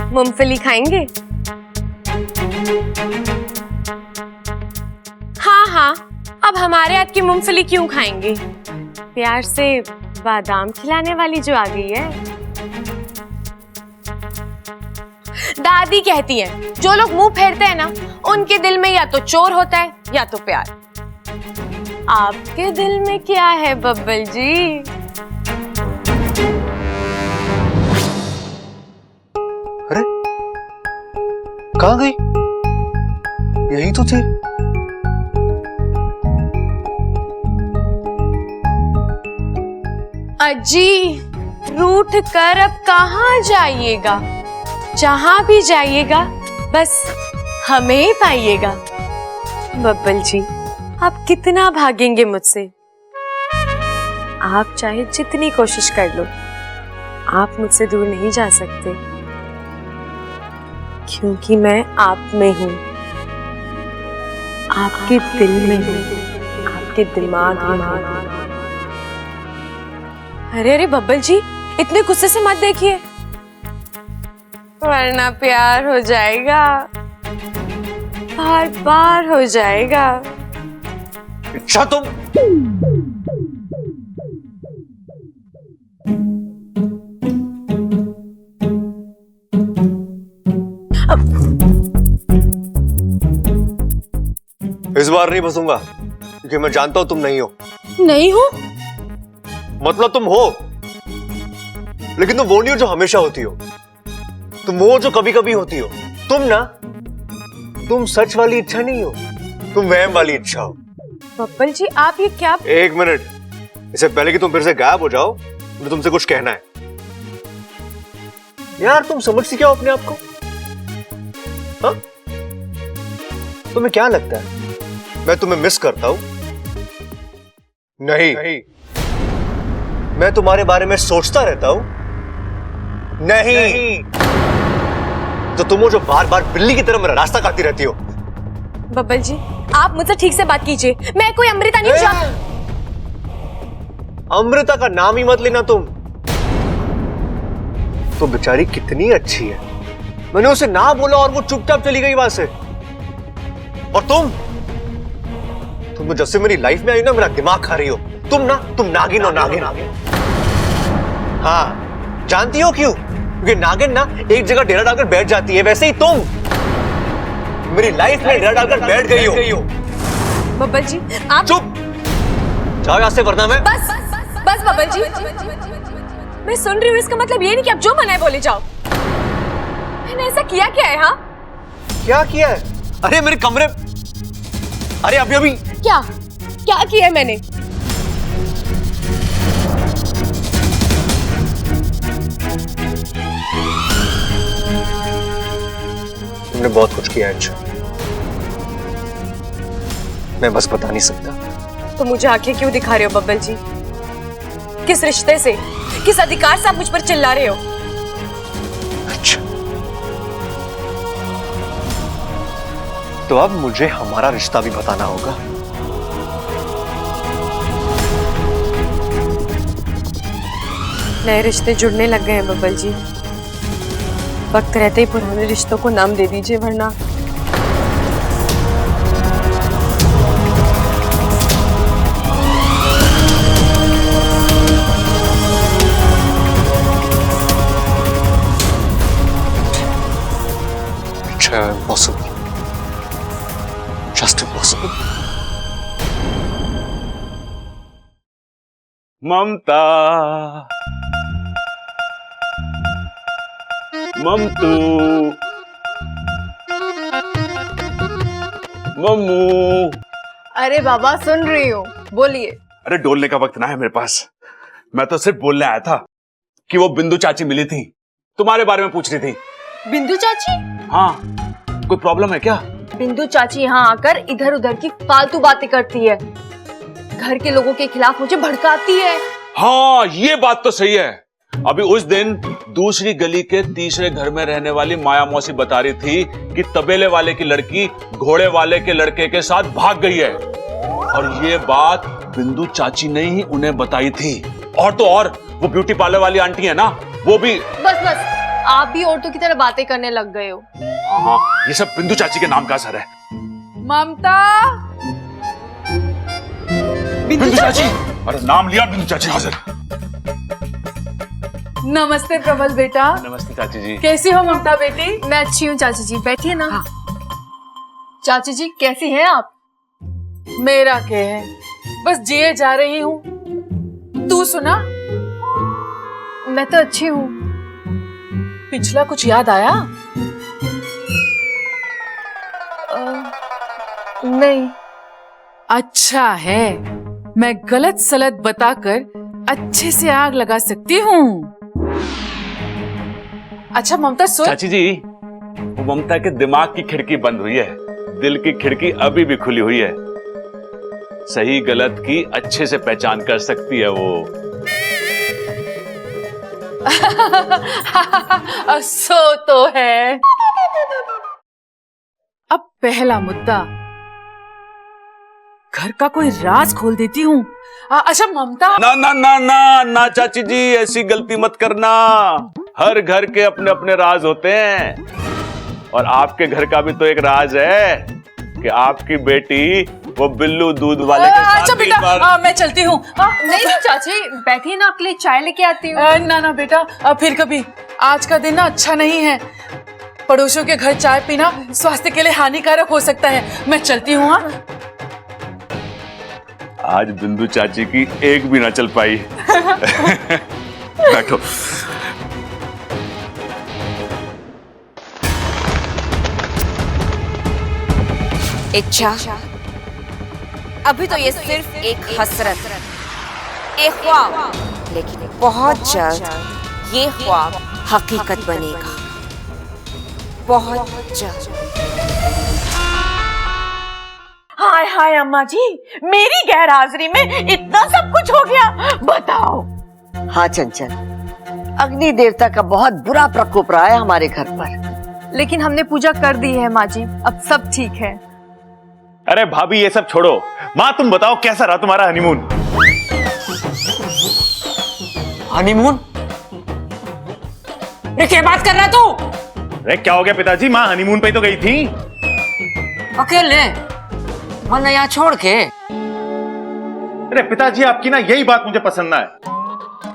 मूंगफली खाएंगे? हाँ हाँ, अब हमारे हाथ की मूंगफली क्यों खाएंगे? प्यार से बादाम खिलाने वाली जो आ गई है। दादी कहती है जो लोग मुंह फेरते हैं ना, उनके दिल में या तो चोर होता है या तो प्यार। आपके दिल में क्या है बब्बल जी? अरे कहाँ गई? यही तो थी। अजी, रूठ कर अब कहाँ जाइएगा? जहां भी जाइएगा बस हमें ही पाइएगा। बब्बल जी, आप कितना भागेंगे मुझसे? आप चाहे जितनी कोशिश कर लो, आप मुझसे दूर नहीं जा सकते, क्योंकि मैं आप में हूं, आपके दिल में हूं, आपके दिमाग में हूं। अरे अरे बब्बल जी, इतने गुस्से से मत देखिए, वरना प्यार हो जाएगा, बार बार हो जाएगा। अच्छा तुम इस बार नहीं फंसूंगा, क्योंकि मैं जानता हूं तुम नहीं हो। नहीं हो? मतलब तुम हो, लेकिन तुम वो नहीं हो जो हमेशा होती हो। तुम वो जो कभी कभी होती हो। तुम सच वाली इच्छा नहीं हो, तुम वहम वाली इच्छा हो। बब्बल जी, आप ये क्या? एक मिनट, इससे पहले कि तुम फिर से गायब हो जाओ, मुझे तुमसे कुछ कहना है। यार तुम समझती क्या हो अपने आप को? हाँ? तुम्हें क्या लगता है मैं तुम्हें मिस करता हूं? नहीं, मैं तुम्हारे बारे में सोचता रहता हूं। नहीं। तो तुम हो जो बार बार बिल्ली की तरह मेरा रास्ता काटती रहती हो। बब्बल जी, आप मुझसे ठीक से बात कीजिए, मैं कोई अमृता नहीं हूं। अमृता का नाम ही मत लेना तुम। तो बेचारी कितनी अच्छी है, मैंने उसे ना बोला और वो चुपचाप चली गई वहां से। और तुम तो जब से मेरी लाइफ में आई ना, मेरा दिमाग खा रही हो। तुम नागिन हो, नागिन। हाँ, जानती हो क्यों? क्योंकि नागिन ना एक जगह डेरा डालकर बैठ जाती है, वैसे ही तुम मेरी लाइफ में डेरा डालकर बैठ गई हो। बब्बल जी, आप चुप, जाओ यहां से, वरना मैं बस बब्बल जी, मैं सुन रही हूँ, इसका मतलब ये नहीं कि आप जो मना है बोले जाओ। मैंने ऐसा किया क्या है? हाँ, क्या किया है? अरे मेरे कमरे, अरे अभी क्या किया है मैंने? तुमने बहुत कुछ किया है अंशु, मैं बस बता नहीं सकता। तो मुझे आंखें क्यों दिखा रहे हो बब्बल जी? किस रिश्ते से, किस अधिकार से आप मुझ पर चिल्ला रहे हो? अच्छा, तो अब मुझे हमारा रिश्ता भी बताना होगा। नए रिश्ते जुड़ने लग गए हैं बब्बल जी, वक्त रहते ही पुराने रिश्तों को नाम दे दीजिए, वरना Impossible. Just impossible. ममता, ममतू, मम्मू। अरे बाबा, सुन रही हूँ, बोलिए। अरे डोलने का वक्त ना है मेरे पास, मैं तो सिर्फ बोलने आया था कि वो बिंदु चाची मिली थी, तुम्हारे बारे में पूछ रही थी। बिंदु चाची? हाँ, कोई प्रॉब्लम है क्या? बिंदु चाची यहाँ आकर इधर उधर की फालतू बातें करती है, घर के लोगों के खिलाफ मुझे भड़काती है। हाँ, ये बात तो सही है। अभी उस दिन दूसरी गली के तीसरे घर में रहने वाली माया मौसी बता रही थी कि तबेले वाले की लड़की घोड़े वाले के लड़के के साथ भाग गई है, और ये बात बिंदु चाची ने ही उन्हें बताई थी। और तो और वो ब्यूटी पार्लर वाली आंटी है ना, वो भी। बस बस, आप भी औरतों की तरह बातें करने लग गए हो। हाँ, ये सब बिंदु चाची के नाम का असर है। ममता, बिंदु चाची, अरे नाम लिया, बिंदु चाची हाजिर। नमस्ते प्रबल बेटा। नमस्ते चाची जी। कैसी हो ममता बेटी? मैं अच्छी हूँ चाची जी, बैठिए ना। हाँ। चाची जी कैसी हैं आप? मेरा क्या है, बस जिए जा रही हूँ। तू सुना? मैं तो अच्छी हूँ। पिछला कुछ याद आया? नहीं। अच्छा है, मैं गलत सलत बताकर अच्छे से आग लगा सकती हूँ। अच्छा ममता सुन। चाची जी, वो ममता के दिमाग की खिड़की बंद हुई है, दिल की खिड़की अभी भी खुली हुई है। सही गलत की अच्छे से पहचान कर सकती है वो। सो तो है। अब पहला मुद्दा, घर का कोई राज खोल देती हूँ। अच्छा ममता। ना ना ना ना ना चाची जी, ऐसी गलती मत करना। हर घर के अपने अपने राज होते हैं, और आपके घर का भी तो एक राज है कि आपकी बेटी वो बिल्लू दूध वाले के साथ अच्छा बेटा, मैं चलती हूँ। नहीं चाची, बैठिए ना, आपके लिए चाय लेके आती हूँ। ना ना बेटा, फिर कभी। आज का दिन ना अच्छा नहीं है। पड़ोसियों के घर चाय पीना स्वास्थ्य के लिए हानिकारक हो सकता है। मैं चलती हूँ। हाँ, आज बिंदु चाची की एक भी ना चल पाई। बैठो। इच्छा, अभी तो ये सिर्फ एक हसरत, एक ख्वाब, लेकिन बहुत जल्द ये ख्वाब हकीकत बनेगा, बहुत जल्द। हाय हाय अम्मा जी, मेरी गैर हाजिरी में इतना सब कुछ हो गया, बताओ। हाँ चंचल, अग्नि देवता का बहुत बुरा प्रकोप रहा है हमारे घर पर। लेकिन हमने पूजा कर दी है माँ जी, अब सब ठीक है। अरे भाभी ये सब छोड़ो, माँ तुम बताओ कैसा रहा तुम्हारा हनीमून? हनीमून? क्या बात कर रहा तू? अरे क्या हो गया पिताजी, माँ हनीमून पे तो गई थी। अकेले? वरना यहाँ छोड़ के? अरे पिताजी आपकी ना यही बात मुझे पसंद ना है।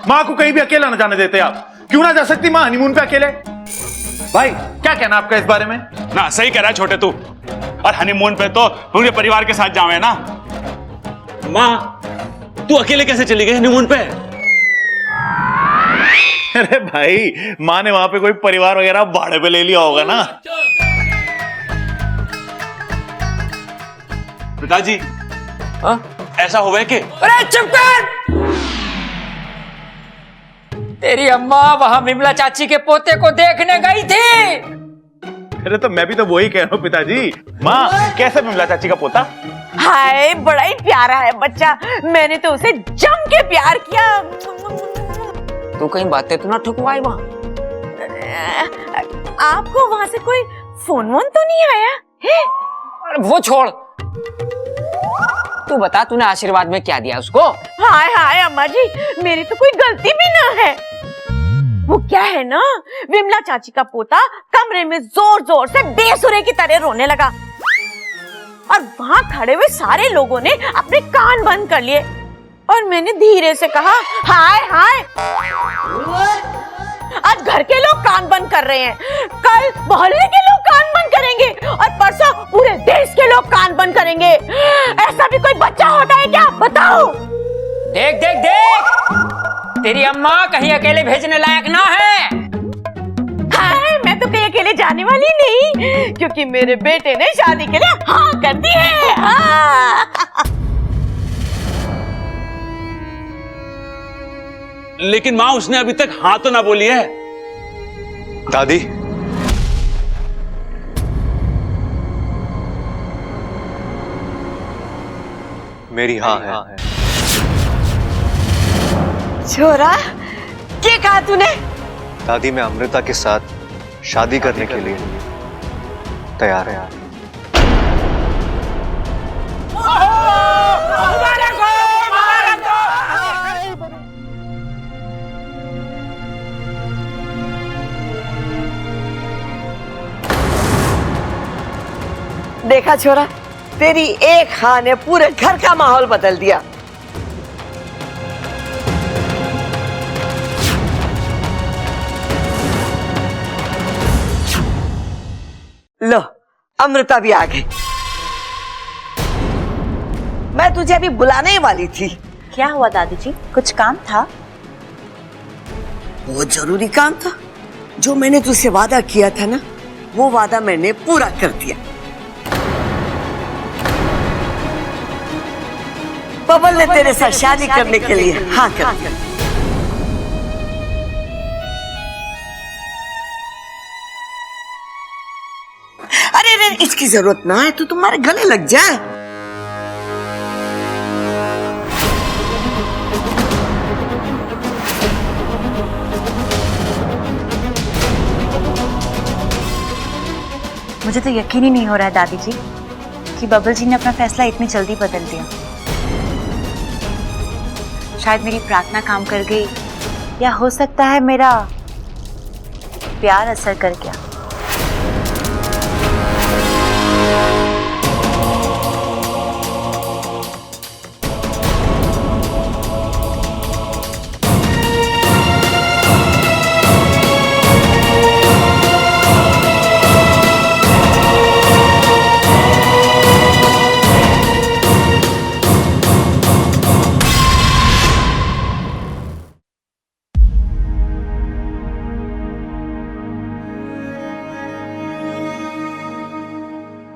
माँ को कहीं भी अकेला न जाने देते आप। क्यों ना जा सकती माँ हनीमून पे अकेले? भाई क्या कहना आपका इस बारे में? ना सही कह रहा है छोटे तू, और हनीमून पे तो पूरे परिवार के साथ जावे ना। माँ तू अकेले कैसे चली गई हनीमून पे? अरे भाई माँ ने वहां पे कोई परिवार वगैरह भाड़े पे ले लिया होगा ना। पिताजी ऐसा हुआ कि? अरे चुप कर! तेरी अम्मा वहां विमला चाची के पोते को देखने गई थी। अरे तो मैं भी तो वही कह रहा हूँ पिताजी। माँ कैसे विमला चाची का पोता? हाय बड़ा ही प्यारा है बच्चा, मैंने तो उसे जम के प्यार किया। तू कहीं बातें तो ना ठुकवाई वहां? आपको वहां से कोई फोन वोन तो नहीं आया है? अरे वो छोड़, तू बता तूने आशीर्वाद में क्या दिया उसको? हाय हाय अम्मा जी, मेरी तो कोई गलती भी ना है। वो क्या है ना, विमला चाची का पोता कमरे में जोर जोर से बेसुरे की तरह रोने लगा, और वहां खड़े हुए सारे लोगों ने अपने कान बंद कर लिए, और मैंने धीरे से कहा हाय हाय। आज घर के लोग कान बंद कर रहे हैं, कल मोहल्ले के लोग कान बंद करेंगे, और परसों पूरे देश के लोग कान बंद करेंगे। ऐसा भी कोई बच्चा होता है क्या, बताओ? देख देख देख, तेरी अम्मा कहीं अकेले भेजने लायक ना है। हाय, मैं तो कहीं अकेले जाने वाली नहीं, क्योंकि मेरे बेटे ने शादी के लिए हाँ कर दी है। हाँ। लेकिन माँ उसने अभी तक हाँ तो ना बोली है। दादी, मेरी हाँ है। छोरा, क्या कहा तूने? दादी मैं अमृता के साथ शादी करने के लिए तैयार है। देखा छोरा, तेरी एक हाँ ने पूरे घर का माहौल बदल दिया। लो, अमृता भी आ गई। मैं तुझे अभी बुलाने ही वाली थी। क्या हुआ दादी जी, कुछ काम था? बहुत जरूरी काम था। जो मैंने तुझसे वादा किया था ना, वो वादा मैंने पूरा कर दिया। बबल ने तेरे साथ शादी करने के लिए हाँ कर दिया। अरे अरे, इसकी जरूरत ना है तो तुम्हारे गले लग जाए। मुझे तो यकीन ही नहीं हो रहा है दादी जी कि बबल जी ने अपना फैसला इतनी जल्दी बदल दिया। शायद मेरी प्रार्थना काम कर गई, या हो सकता है मेरा प्यार असर कर गया।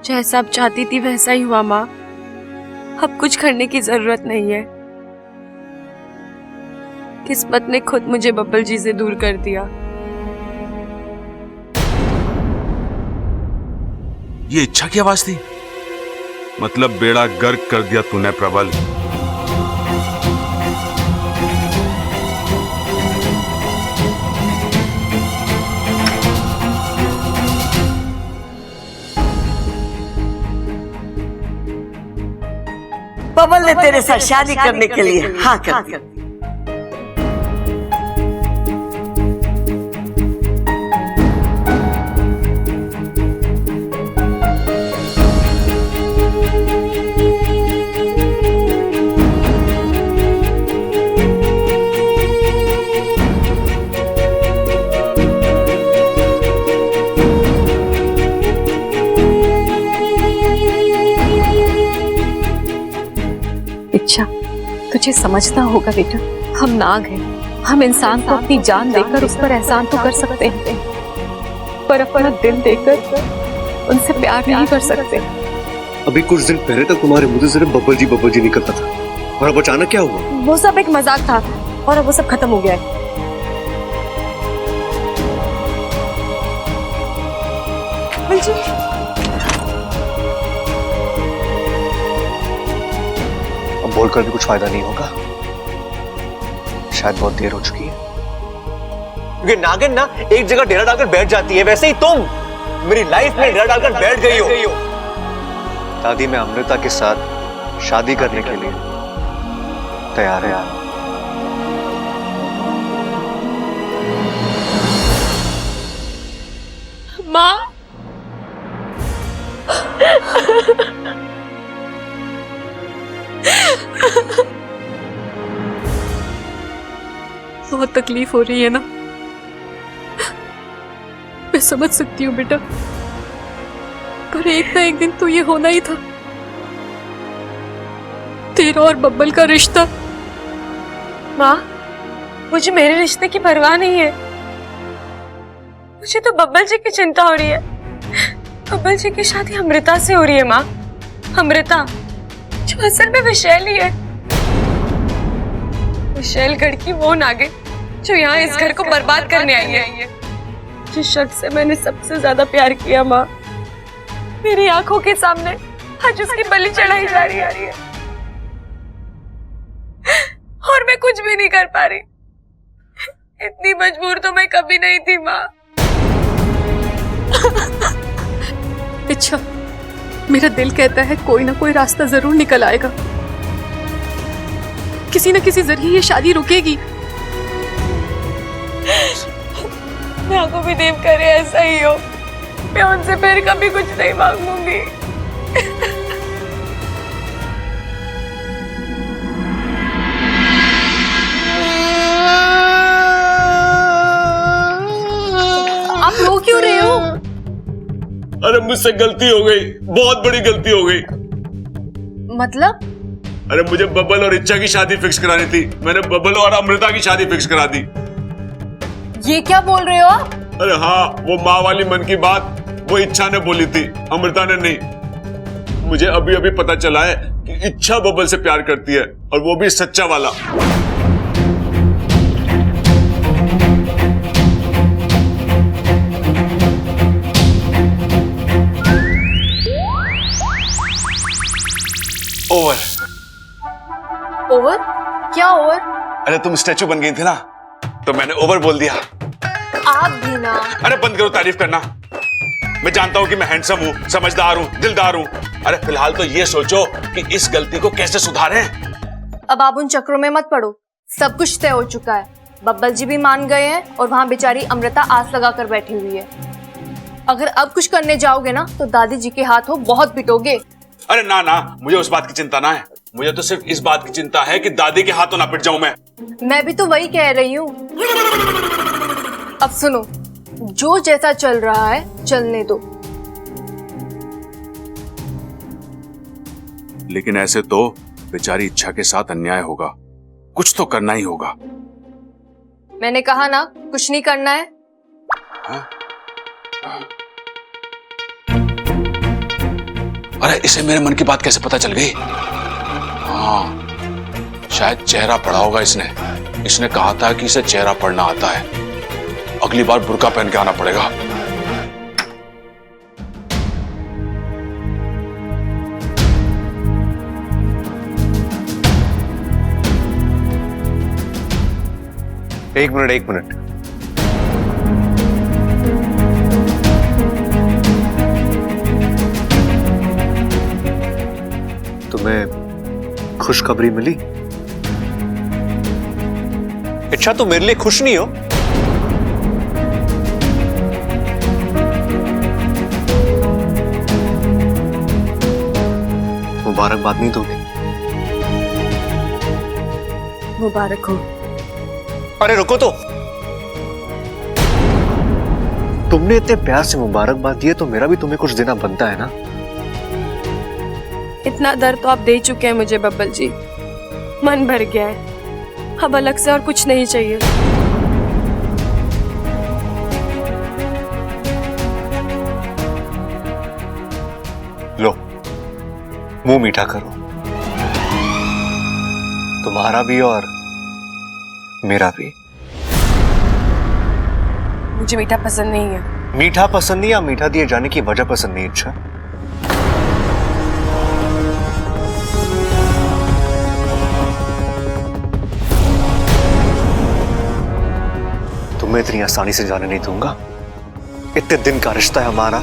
जैसा अब चाहती थी वैसा ही हुआ माँ। अब कुछ करने की जरूरत नहीं है। किस्मत ने खुद मुझे बब्बल जी से दूर कर दिया। ये इच्छा की आवाज थी? मतलब बेड़ा गर्क कर दिया तूने प्रबल। बबल ने तेरे साथ शादी करने के लिए हाँ कर दिया। इच्छा, तुझे समझना होगा बेटा, हम नाग हैं। हम इंसान को अपनी जान देकर उस पर एहसान तो कर सकते हैं, पर अपना दिल देकर उनसे प्यार नहीं कर सकते। अभी कुछ दिन पहले तक तुम्हारे मुंह से सिर्फ बब्बल जी निकलता था, और अब अचानक क्या हुआ? वो सब एक मजाक था और अब वो सब खत्म हो गया है। बब्बल जी, अब बोलकर भी कुछ फायदा नहीं होगा। शायद बहुत देर हो चुकी है। क्योंकि नागिन ना एक जगह डेरा डालकर बैठ जाती है, वैसे ही तुम मेरी लाइफ में डेरा डालकर बैठ गई हो। दादी, मैं अमृता के साथ शादी करने के लिए तैयार है। माँ, बहुत तकलीफ हो रही है ना? मैं समझ सकती हूँ बेटा, पर एक ना एक दिन तो ये होना ही था। तेरा और बब्बल का रिश्ता। माँ, मुझे मेरे रिश्ते की परवाह नहीं है। मुझे तो बब्बल जी की चिंता हो रही है। बब्बल जी की शादी अमृता से हो रही है माँ। अमृता जो असल में विशैल ही है। विशैलगढ़ की वो नागिन जो यहाँ इस घर को बर्बाद करने आई है। जिस शख्स से मैंने सबसे ज्यादा प्यार किया माँ, मेरी आंखों के सामने आज उसकी बलि चढ़ाई जा रही है और मैं कुछ भी नहीं कर पा रही। इतनी मजबूर तो मैं कभी नहीं थी माँ। अच्छा, मेरा दिल कहता है कोई ना कोई रास्ता जरूर निकल आएगा। किसी न किसी जरिए ये शादी रुकेगी। मैं को भी देव करे ऐसा ही हो। मैं उनसे फिर कभी कुछ नहीं मांगूंगी। अरे मुझसे गलती हो गई, बहुत बड़ी गलती हो गई। मतलब? अरे मुझे बबल और इच्छा की शादी फिक्स करानी थी, मैंने बबल और अमृता की शादी फिक्स करा दी। ये क्या बोल रहे हो आप? अरे हाँ, वो माँ वाली मन की बात वो इच्छा ने बोली थी, अमृता ने नहीं। मुझे अभी अभी पता चला है कि इच्छा बबल से प्यार करती है, और वो भी सच्चा वाला। ओवर। ओवर? क्या ओवर? अरे तुम स्टैचू बन गई थी ना, तो मैंने ओवर बोल दिया। आप भी ना। अरे बंद करो तारीफ करना। मैं जानता हूं कि मैं हैंडसम हूं, समझदार हूं, दिलदार हूं। अरे फिलहाल तो ये सोचो कि इस गलती को कैसे सुधारें। अब आप उन चक्रों में मत पड़ो, सब कुछ तय हो चुका है। बब्बल जी भी मान गए हैं और वहाँ बेचारी अमृता आस लगा कर बैठी हुई है। अगर अब कुछ करने जाओगे ना तो दादी जी के हाथों बहुत पिटोगे। अरे ना ना, मुझे उस बात की चिंता ना है, मुझे तो सिर्फ इस बात की चिंता है कि दादी के हाथों ना पिट जाऊं मैं भी तो वही कह रही हूँ। अब सुनो, जो जैसा चल रहा है चलने दो। लेकिन ऐसे तो बेचारी इच्छा के साथ अन्याय होगा, कुछ तो करना ही होगा। मैंने कहा ना, कुछ नहीं करना है। अरे इसे मेरे मन की बात कैसे पता चल गई? हाँ, शायद चेहरा पढ़ा होगा इसने। इसने कहा था कि इसे चेहरा पढ़ना आता है। अगली बार बुर्का पहन के आना पड़ेगा। एक मिनट। तुम्हें खुशखबरी मिली? इच्छा तो मेरे लिए खुश नहीं हो? मुबारकबाद नहीं दोगे? मुबारक हो। अरे रुको तो, तुमने इतने प्यार से मुबारकबाद दी है तो मेरा भी तुम्हें कुछ देना बनता है ना। इतना दर्द तो आप दे चुके हैं मुझे बब्बल जी, मन भर गया है, अब अलग से और कुछ नहीं चाहिए। लो, मुंह मीठा करो, तुम्हारा भी और मेरा भी। मुझे मीठा पसंद नहीं है। मीठा पसंद नहीं या मीठा दिए जाने की वजह पसंद नहीं? इच्छा, तुम्हें इतनी आसानी से जाने नहीं दूंगा। इतने दिन का रिश्ता है हमारा,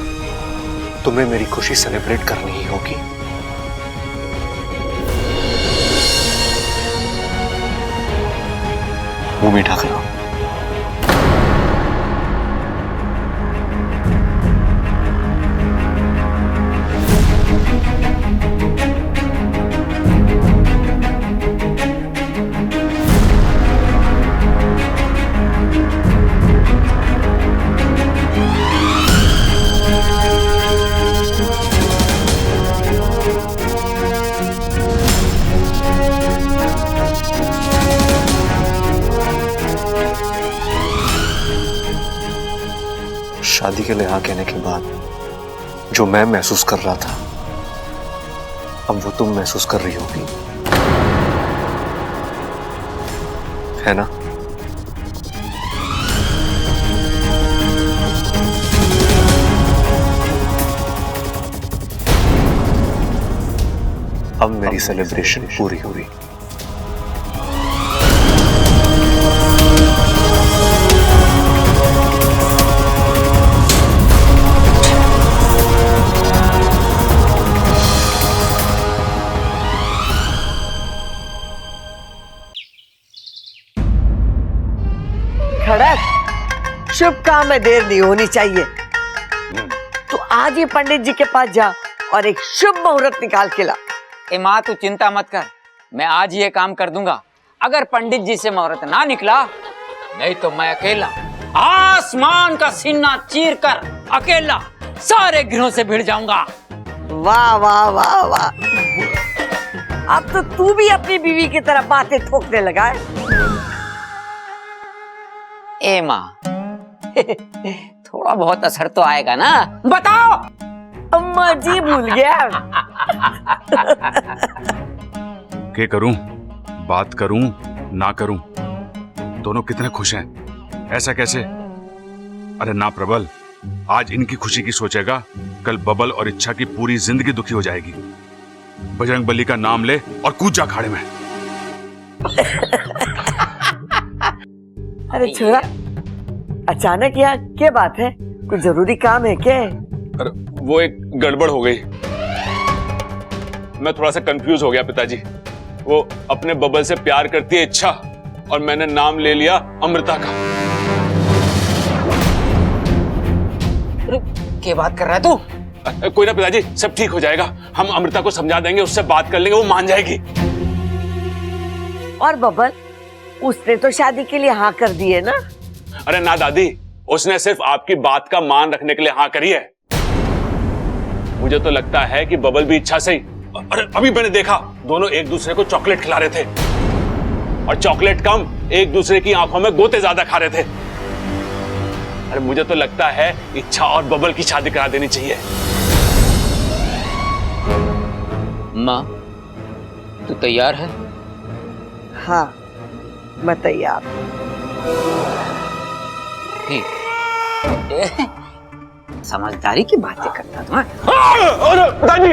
तुम्हें मेरी खुशी सेलिब्रेट करनी ही होगी। मुंह मीठा करो। शादी के लिए हाँ कहने के बाद जो मैं महसूस कर रहा था, अब वो तुम महसूस कर रही होगी, है ना? अब मेरी सेलिब्रेशन पूरी हुई। खड़क, शुभ काम में देर नहीं होनी चाहिए। तो आज ही पंडित जी के पास जा और एक शुभ मुहूर्त निकाल के ला। ए माँ, तू चिंता मत कर, मैं आज ये काम कर दूंगा। अगर पंडित जी से मुहूर्त ना निकला, नहीं तो मैं अकेला आसमान का सीना चीर कर अकेला सारे गृहों से भिड़ जाऊंगा। वाह वाह वाह वाह, अब तो तू भी अपनी बीवी की तरह बातें ठोकने लगा है। ए माँ, थोड़ा बहुत असर तो आएगा ना, बताओ। अम्मा जी भूल गया। क्या करूं, बात करूं ना करूं, दोनों कितने खुश हैं। ऐसा कैसे? अरे ना प्रबल, आज इनकी खुशी की सोचेगा, कल बबल और इच्छा की पूरी जिंदगी दुखी हो जाएगी। बजरंग बली का नाम ले और कूद जा खाड़े में। अरे छोरा, अचानक यहाँ क्या बात है? कुछ जरूरी काम है क्या? अरे वो एक गड़बड़ हो गई, मैं थोड़ा सा कंफ्यूज हो गया पिताजी। वो अपने बबल से प्यार करती है इच्छा, और मैंने नाम ले लिया अमृता का। क्या बात कर रहा है तू? कोई ना पिताजी, सब ठीक हो जाएगा। हम अमृता को समझा देंगे, उससे बात कर लेंगे, वो मान जाएगी। और बबल, उसने तो शादी के लिए हाँ कर दी है ना? अरे ना दादी, उसने सिर्फ आपकी बात का मान रखने के लिए हाँ करी है। मुझे तो लगता है कि बबल भी इच्छा से ही, अरे अभी मैंने देखा दोनों एक दूसरे को चॉकलेट खिला रहे थे, और चॉकलेट कम, एक दूसरे की आंखों में गोते ज्यादा खा रहे थे। अरे मुझे तो लगता है इच्छा और बबल की शादी करा देनी चाहिए। माँ, तू तैयार है? हाँ, मैं तैयार। ठीक। समझदारी की बातें करता तू। अरे पिताजी,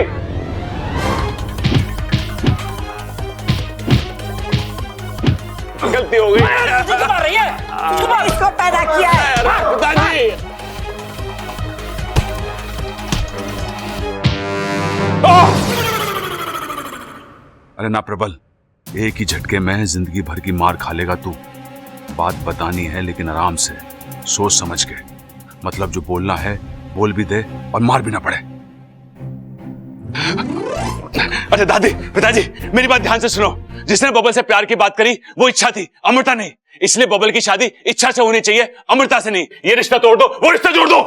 गलती हो गई। रही है, इसको पैदा किया है। पिताजी, अरे ना प्रबल, एक ही झटके में जिंदगी भर की मार खा लेगा तू। बात बतानी है लेकिन आराम से, सोच समझ के। मतलब जो बोलना है बोल भी दे और मार भी ना पड़े। अरे दादी, पिताजी, मेरी बात ध्यान से सुनो। जिसने बबल से प्यार की बात करी वो इच्छा थी, अमृता नहीं। इसलिए बबल की शादी इच्छा से होनी चाहिए, अमृता से नहीं। ये रिश्ता तोड़ दो, वो रिश्ता जोड़ दो।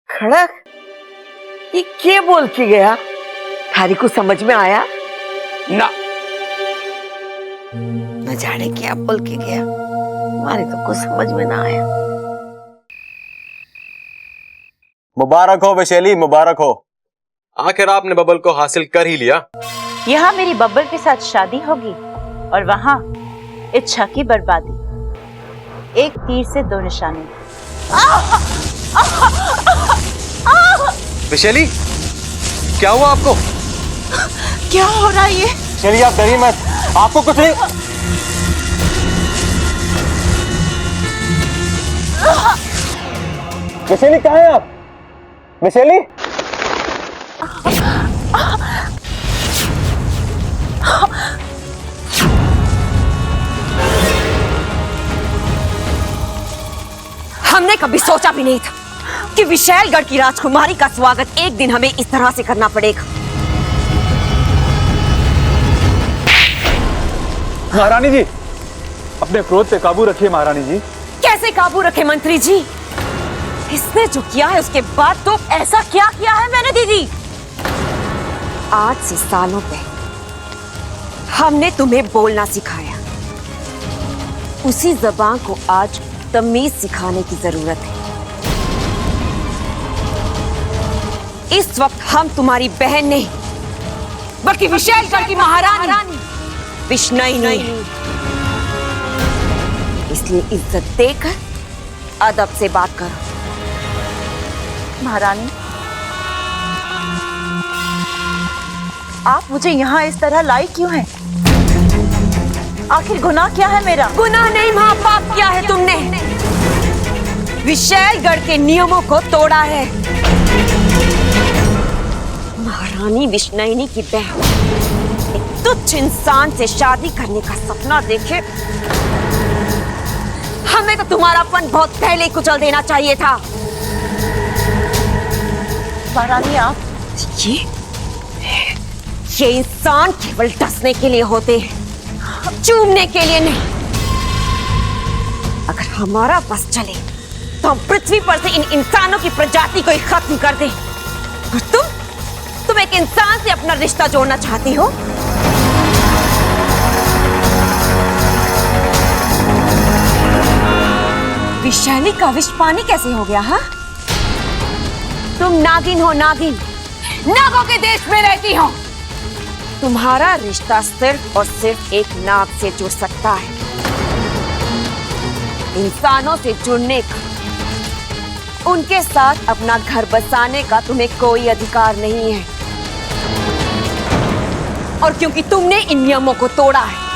खड़क, ये क्या बोल के गया? थारी को समझ में आया ना? न जाने क्या बोल के गया, हमारे तो कुछ समझ में ना आया। मुबारक हो वैशाली, मुबारक हो। आखिर आपने बबल को हासिल कर ही लिया। यहाँ मेरी बब्बर के साथ शादी होगी और वहाँ इच्छा की बर्बादी। एक तीर से दो निशाने। वैशाली, क्या हुआ आपको? क्या हो रहा है ये? चलिए आप डरिए मत, आपको कुछ नहीं। वैशाली कहाँ हैं आप? वैशाली, हमने कभी सोचा भी नहीं था कि विशालगढ़ की राजकुमारी का स्वागत एक दिन हमें इस तरह से करना पड़ेगा। महारानी जी, अपने क्रोध पे काबू रखिए महारानी जी। कैसे काबू रखे मंत्री जी? इसने जो किया है उसके बाद तो ऐसा क्या किया है मैंने दीदी? आज से सालों पहले हमने तुम्हें बोलना सिखाया, उसी जबान को आज तमीज सिखाने की जरूरत है। इस वक्त हम तुम्हारी बहन नहीं बल्कि विशालगढ़ की महारानी विष्णई नहीं, इसलिए इज्जत देकर अदब से बात करो। महारानी, आप मुझे यहाँ इस तरह लाई क्यों हैं? आखिर गुनाह क्या है मेरा? गुनाह नहीं मां, पाप किया है तुमने। विशालगढ़ के नियमों को तोड़ा है। महारानी विष्णुनी की बहन एक तुच्छ इंसान से शादी करने का सपना देखे, हमें तो तुम्हारापन बहुत पहले ही कुचल देना चाहिए था। महारानी, आप ये इंसान केवल डसने के लिए होते हैं, चूमने के लिए नहीं। अगर हमारा बस चले तो हम पृथ्वी पर से इन इंसानों की प्रजाति को ही खत्म कर दें। और तुम एक इंसान से अपना रिश्ता जोड़ना चाहती हो? विषैली का विष पानी कैसे हो गया? हाँ, तुम नागिन हो, नागिन। नागों के देश में रहती हो। तुम्हारा रिश्ता सिर्फ और सिर्फ एक नाग से जुड़ सकता है। इंसानों से जुड़ने का, उनके साथ अपना घर बसाने का तुम्हें कोई अधिकार नहीं है। और क्योंकि तुमने इन नियमों को तोड़ा है,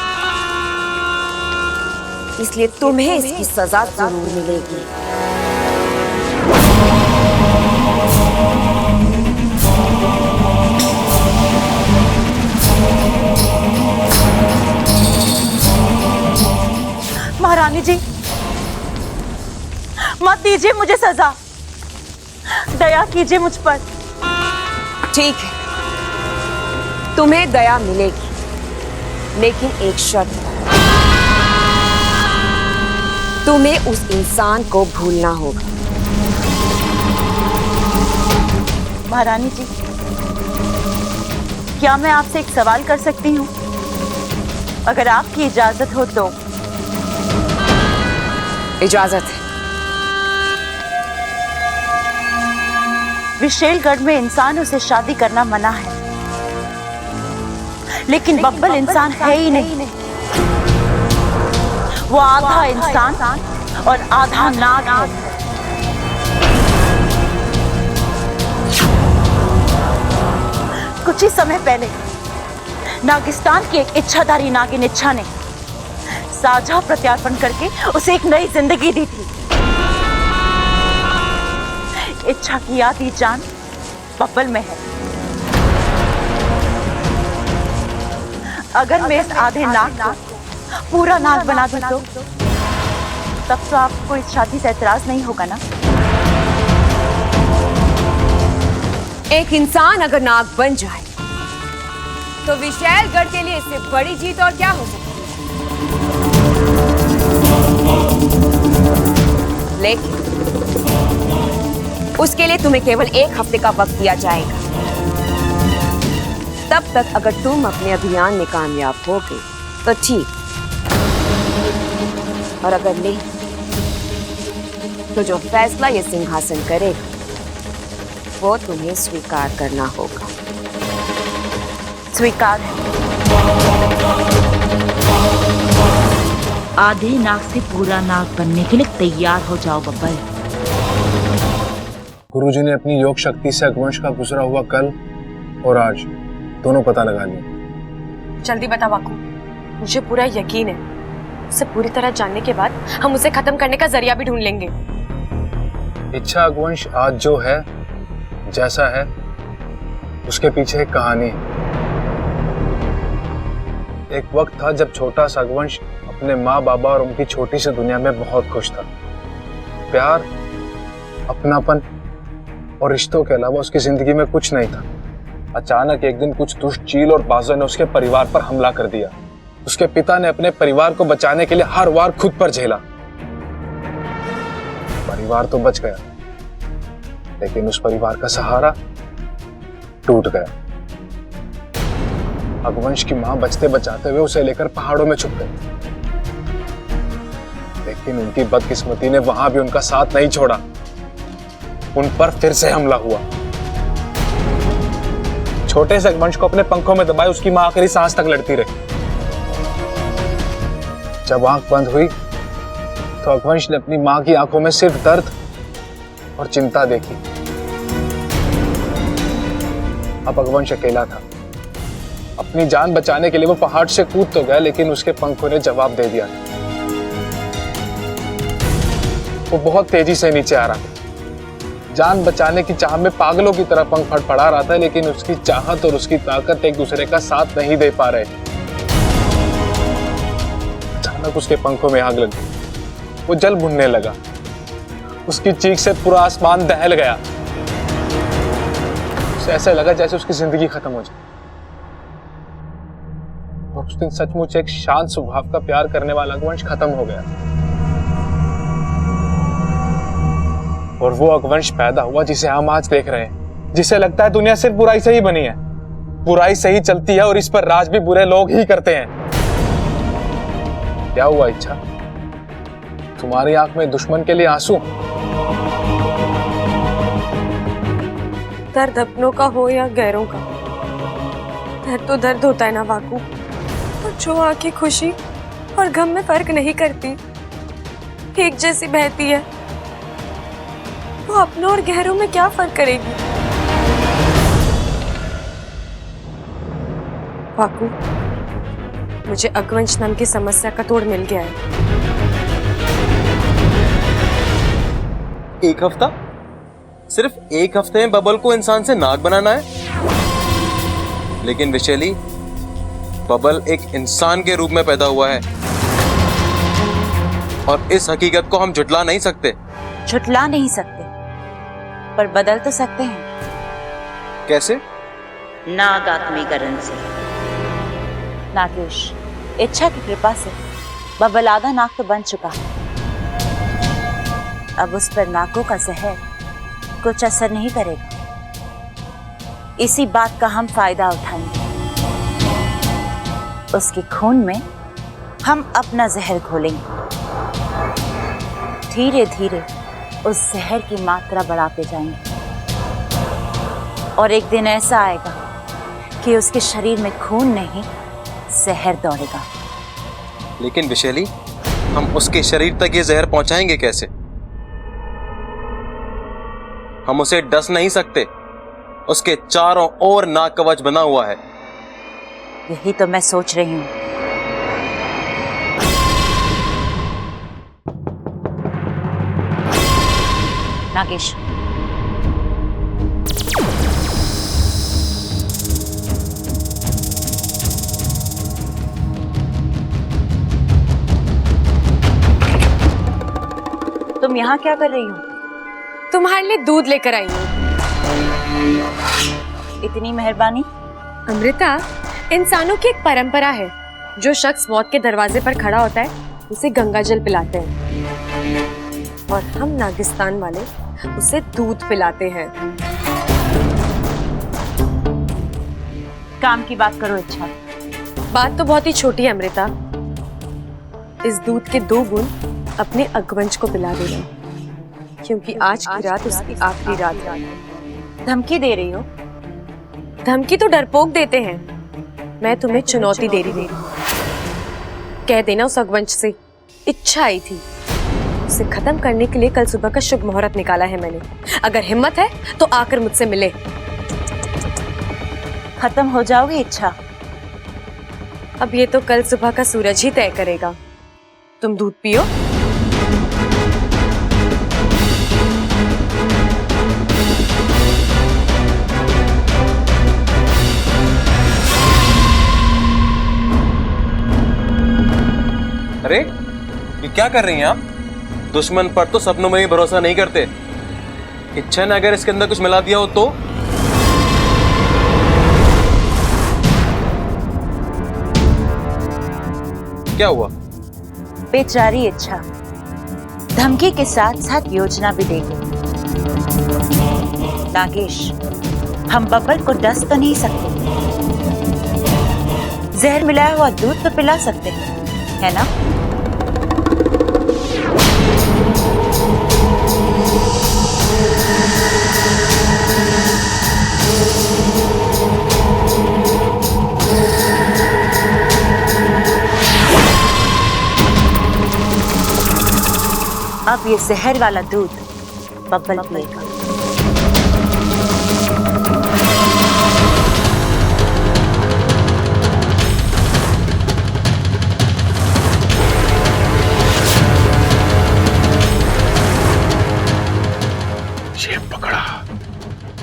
इसलिए तुम्हें इसकी सजा जरूर मिलेगी। महारानी जी, मत दीजिए मुझे सजा, दया कीजिए मुझ पर। ठीक है, तुम्हें दया मिलेगी, लेकिन एक शर्त। तुम्हें उस इंसान को भूलना होगा। महारानी जी, क्या मैं आपसे एक सवाल कर सकती हूँ? अगर आपकी इजाजत हो तो। इजाजत है। विशेलगढ़ में इंसानों से शादी करना मना है, लेकिन बब्बल इंसान है ही नहीं। वो आधा इंसान और आधा नाग है। कुछ ही समय पहले नागिस्तान की एक इच्छाधारी नागिन इच्छा ने साझा प्रत्यार्पण करके उसे एक नई जिंदगी दी थी। इच्छा की आधी जान बब्बल में है। अगर मैं इस आधे नाग को पूरा नाग बना दूं तो तब तो आपको इस शादी से एतराज नहीं होगा ना? एक इंसान अगर नाग बन जाए तो विशैलगढ़ के लिए इससे बड़ी जीत और क्या हो सकती है। लेकिन उसके लिए तुम्हें केवल 1 हफ्ते का वक्त दिया जाएगा। तब तक अगर तुम अपने अभियान में कामयाब हो गए तो ठीक, और अगर नहीं तो जो फैसला ये सिंहासन करेगा वो तुम्हें स्वीकार करना होगा। स्वीकार है। आधे नाग से पूरा नाग बनने के लिए तैयार हो जाओ बब्बल। गुरुजी ने अपनी योग शक्ति से अगवंश का गुजरा हुआ कल और आज दोनों पता लगा लिया। जल्दी बता बाकू, मुझे पूरा यकीन है उसे पूरी तरह जानने के बाद हम उसे खत्म करने का जरिया भी ढूंढ लेंगे। इच्छा अगवंश आज जो है, जैसा है, उसके पीछे एक कहानी है। एक वक्त था जब छोटा सा अगवंश अपने माँ बाबा और उनकी छोटी सी दुनिया में बहुत खुश था। प्यार, अपनापन और रिश्तों के अलावा उसकी जिंदगी में कुछ नहीं था। अचानक एक दिन कुछ दुष्ट चील और बाजों ने उसके परिवार पर हमला कर दिया। उसके पिता ने अपने परिवार को बचाने के लिए हर वार खुद पर झेला। परिवार तो बच गया, लेकिन उस परिवार का सहारा टूट गया। अगवंश की मां बचते बचाते हुए उसे लेकर पहाड़ों में छुप गई, लेकिन उनकी बदकिस्मती ने वहां भी उनका साथ नहीं छोड़ा। उन पर फिर से हमला हुआ। छोटे से अगवंश को अपने पंखों में दबाए उसकी मां आखिरी सांस तक लड़ती रही। जब आंख बंद हुई तो अगवंश ने अपनी मां की आंखों में सिर्फ दर्द और चिंता देखी। अब अगवंश अकेला था। अपनी जान बचाने के लिए वो पहाड़ से कूद तो गया, लेकिन उसके पंखों ने जवाब दे दिया। वो बहुत तेजी से नीचे आ रहा था। जान बचाने की चाह में पागलों की तरह पंख फड़फड़ा रहा था, लेकिन उसकी चाहत और उसकी ताकत एक दूसरे का साथ नहीं दे पा रहे। अचानक उसके पंखों में आग लग गई। वो जल भुनने लगा। उसकी चीख से पूरा आसमान दहल गया। उसे ऐसा लगा जैसे उसकी जिंदगी खत्म हो जाए। और उस दिन सचमुच एक शांत स्वभाव का प्यार करने वाला अगवंश खत्म हो गया। और वो अगवंश पैदा हुआ जिसे हम आज देख रहे हैं, जिसे लगता है दुनिया सिर्फ बुराई से ही बनी है। बुराई से ही चलती है और इस पर राज भी बुरे लोग ही करते हैं। क्या हुआ इच्छा, तुम्हारी आंख में दुश्मन के लिए आंसू? दर्द अपनों का हो या गैरों का, दर्द तो दर्द होता है ना वाकू। और जो आंखें खुशी और गम में फर्क नहीं करती, एक जैसी बहती है, वो अपनों और गहरों में क्या फर्क करेगी? वाकू, मुझे अगवंश नाम की समस्या का तोड़ मिल गया है। एक हफ्ता? सिर्फ एक हफ्ते में बबल को इंसान से नाग बनाना है? लेकिन विशैली, बबल एक इंसान के रूप में पैदा हुआ है और इस हकीकत को हम झुटला नहीं सकते। झुटला नहीं सकते, पर बदल तो सकते हैं। कैसे? नाग आत्मीकरण से। नागेश, इच्छा की कृपा से बबल आधा नाग तो बन चुका है। अब उस पर नागों का जहर कुछ असर नहीं करेगा। इसी बात का हम फायदा उठाएंगे। उसके खून में हम अपना जहर घोलेंगे। धीरे धीरे उस जहर की मात्रा बढ़ाते जाएंगे और एक दिन ऐसा आएगा कि उसके शरीर में खून नहीं, जहर दौड़ेगा। लेकिन विशैली, हम उसके शरीर तक ये जहर पहुंचाएंगे कैसे? हम उसे डस नहीं सकते। उसके चारों ओर नाग कवच बना हुआ है। यही तो मैं सोच रही हूं। नागेश, तुम यहाँ क्या कर रही हो? तुम्हारे लिए दूध लेकर आई हूँ। इतनी मेहरबानी। अमृता, इंसानों की एक परंपरा है, जो शख्स मौत के दरवाजे पर खड़ा होता है उसे गंगा जल पिलाते हैं, और हम नागिस्तान वाले उसे दूध पिलाते हैं। काम की बात करो इच्छा। बात तो बहुत ही छोटी है अमृता। इस दूध के 2 बूंद अपने अगवंश को पिला देना, क्योंकि आज की रात उसकी आखिरी रात है। धमकी दे रही हो? धमकी तो डरपोक देते हैं, मैं तुम्हें चुनौती दे रही हूँ। कह देना उस अगवंश से इच्छा आई थी, उसे खत्म करने के लिए कल सुबह का शुभ मुहूर्त निकाला है मैंने। अगर हिम्मत है तो आकर मुझसे मिले। खत्म हो जाओगी इच्छा? अब ये तो कल सुबह का सूरज ही तय करेगा। तुम दूध पियो। अरे, ये क्या कर रही हैं आप? दुश्मन पर तो सपनों में भी भरोसा नहीं करते। इच्छा ने अगर इसके अंदर कुछ मिला दिया हो तो? क्या हुआ? बेचारी इच्छा धमकी के साथ साथ योजना भी देगी। नागेश, हम बबल को डस तो नहीं सकते, जहर मिलाया हुआ दूध तो पिला सकते हैं, है ना? अब ये जहर वाला दूध बबल पिएगा। ये पकड़ा,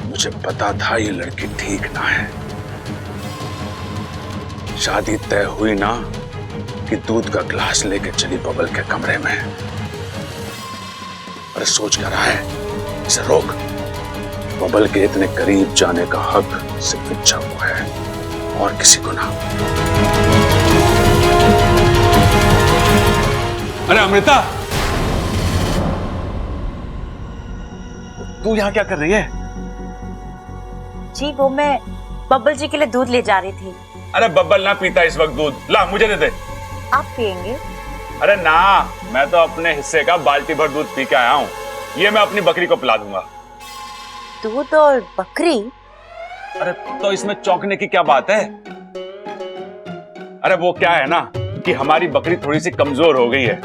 मुझे पता था ये लड़की ठीक ना है। शादी तय हुई ना कि दूध का गिलास लेके चली बबल के कमरे में। अरे सोच क्या रहा है? इसे रोक। बबल के इतने करीब जाने का हक सिर्फ इच्छा को है और किसी को ना। अरे अमृता, तू यहाँ क्या कर रही है? जी वो मैं बब्बल जी के लिए दूध ले जा रही थी। अरे बब्बल ना पीता इस वक्त दूध, ला मुझे दे दे। आप पियेंगे? अरे ना, मैं तो अपने हिस्से का बाल्टी भर दूध पी के आया हूँ। ये मैं अपनी बकरी को पिला दूंगा। दूध और बकरी? अरे तो इसमें चौंकने की क्या बात है? अरे वो क्या है ना कि हमारी बकरी थोड़ी सी कमजोर हो गई है।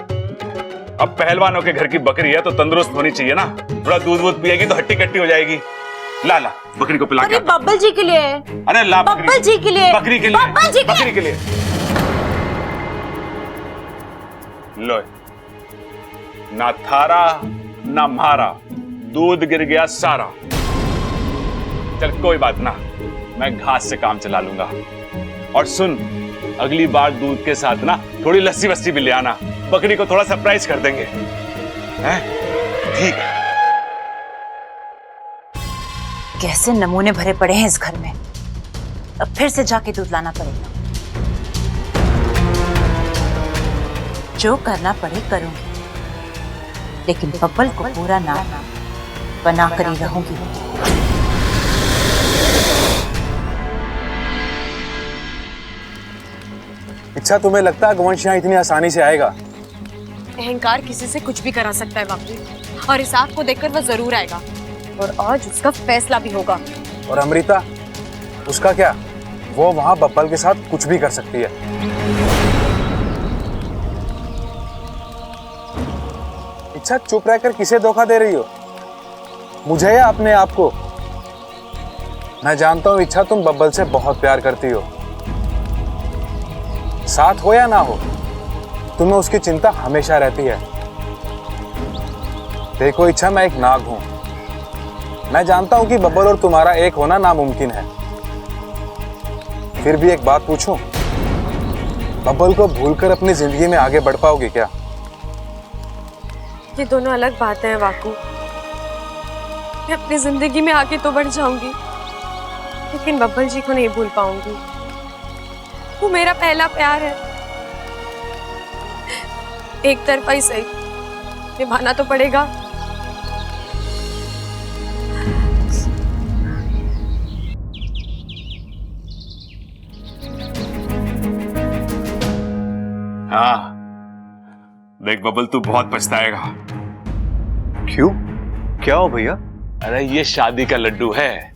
अब पहलवानों के घर की बकरी है तो तंदुरुस्त होनी चाहिए ना। थोड़ा दूध वूध पिएगी तो हट्टी कट्टी हो जाएगी। ला ला बकरी को पिला के। अरे बब्बल जी के लिए। अरे ला बब्बल जी के लिए। बकरी के लिए। बब्बल जी बकरी के लिए। लो, ना थारा ना मारा, दूध गिर गया सारा। चल कोई बात ना, मैं घास से काम चला लूंगा। और सुन, अगली बार दूध के साथ ना थोड़ी लस्सी वस्सी भी ले आना, बकरी को थोड़ा सरप्राइज कर देंगे। हैं? ठीक है। कैसे नमूने भरे पड़े हैं इस घर में, अब फिर से जाके दूध लाना पड़ेगा। जो करना पड़े करूंगी, लेकिन बब्बल को पूरा नाम बना कर ही रहूंगी। इच्छा, तुम्हें लगता है गोवंश यहाँ इतनी आसानी से आएगा? अहंकार किसी से कुछ भी करा सकता है बापू, और हिसाब को देखकर वह जरूर आएगा, और आज उसका फैसला भी होगा। और अमृता, उसका क्या? वो वहां बब्बल के साथ कुछ भी कर सकती है। इच्छा, चुप रहकर किसे धोखा दे रही हो, मुझे या अपने आप को? मैं जानता हूं इच्छा, तुम बब्बल से बहुत प्यार करती हो। साथ हो या ना हो, तुम्हें उसकी चिंता हमेशा रहती है। देखो इच्छा, मैं एक नाग हूं। मैं जानता हूं कि बब्बल और तुम्हारा एक होना नामुमकिन है। फिर भी एक बात पूछूं, बब्बल को भूलकर अपनी जिंदगी में आगे बढ़ पाओगे क्या? ये दोनों अलग बातें हैं वाकू। मैं अपनी जिंदगी में आगे तो बढ़ जाऊंगी, लेकिन बब्बल जी को नहीं भूल पाऊंगी। वो मेरा पहला प्यार है। एक तरफा ही सही, निभाना तो पड़ेगा। हाँ देख बबल, तू बहुत पछताएगा। क्यों? क्या हो भैया? अरे ये शादी का लड्डू है,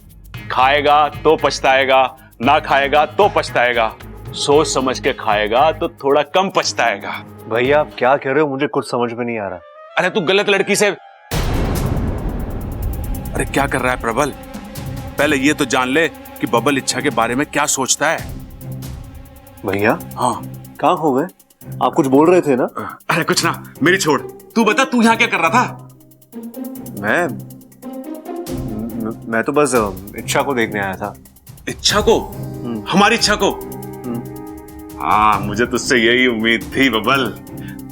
खाएगा तो पछताएगा, ना खाएगा तो पछताएगा। सोच समझ के खाएगा तो थोड़ा कम पछताएगा। भैया आप क्या कह रहे हो, मुझे कुछ समझ में नहीं आ रहा। अरे तू गलत लड़की से। अरे क्या कर रहा है प्रबल? पहले ये तो जान ले कि बबल इच्छा के बारे में क्या सोचता है। भैया हाँ, कहाँ हो गए? आप कुछ बोल रहे थे ना? अरे कुछ ना, मेरी छोड़। तू बता, तू यहाँ क्या कर रहा था? मैं तो बस इच्छा को देखने आया था। इच्छा को? हमारी इच्छा को? हाँ, मुझे तुझसे यही उम्मीद थी बबल।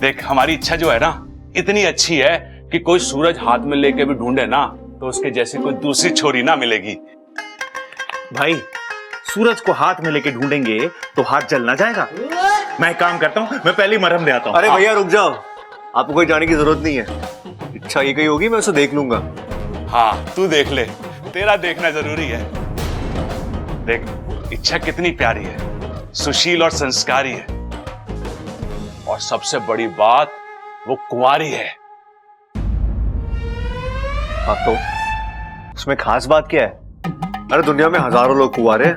देख, हमारी इच्छा जो है ना, इतनी अच्छी है कि कोई सूरज हाथ में लेके भी ढूंढे ना तो उसके जैसी कोई दूसरी छोरी ना मिलेगी। भाई, सूरज को हाथ में लेके ढूंढेंगे तो हाथ जल ना जाएगा। मैं एक काम करता हूँ, मैं पहले मरहम ले आता हूँ। अरे भैया रुक जाओ, आपको कोई जाने की जरूरत नहीं है। इच्छा ये कहीं होगी, मैं उसे देख लूंगा। हाँ तू देख ले, तेरा देखना जरूरी है। देख, इच्छा कितनी प्यारी है, सुशील और संस्कारी है, और सबसे बड़ी बात वो कुंवारी है। हाँ तो उसमें खास बात क्या है? अरे दुनिया में हजारों लोग कुंवारे हैं,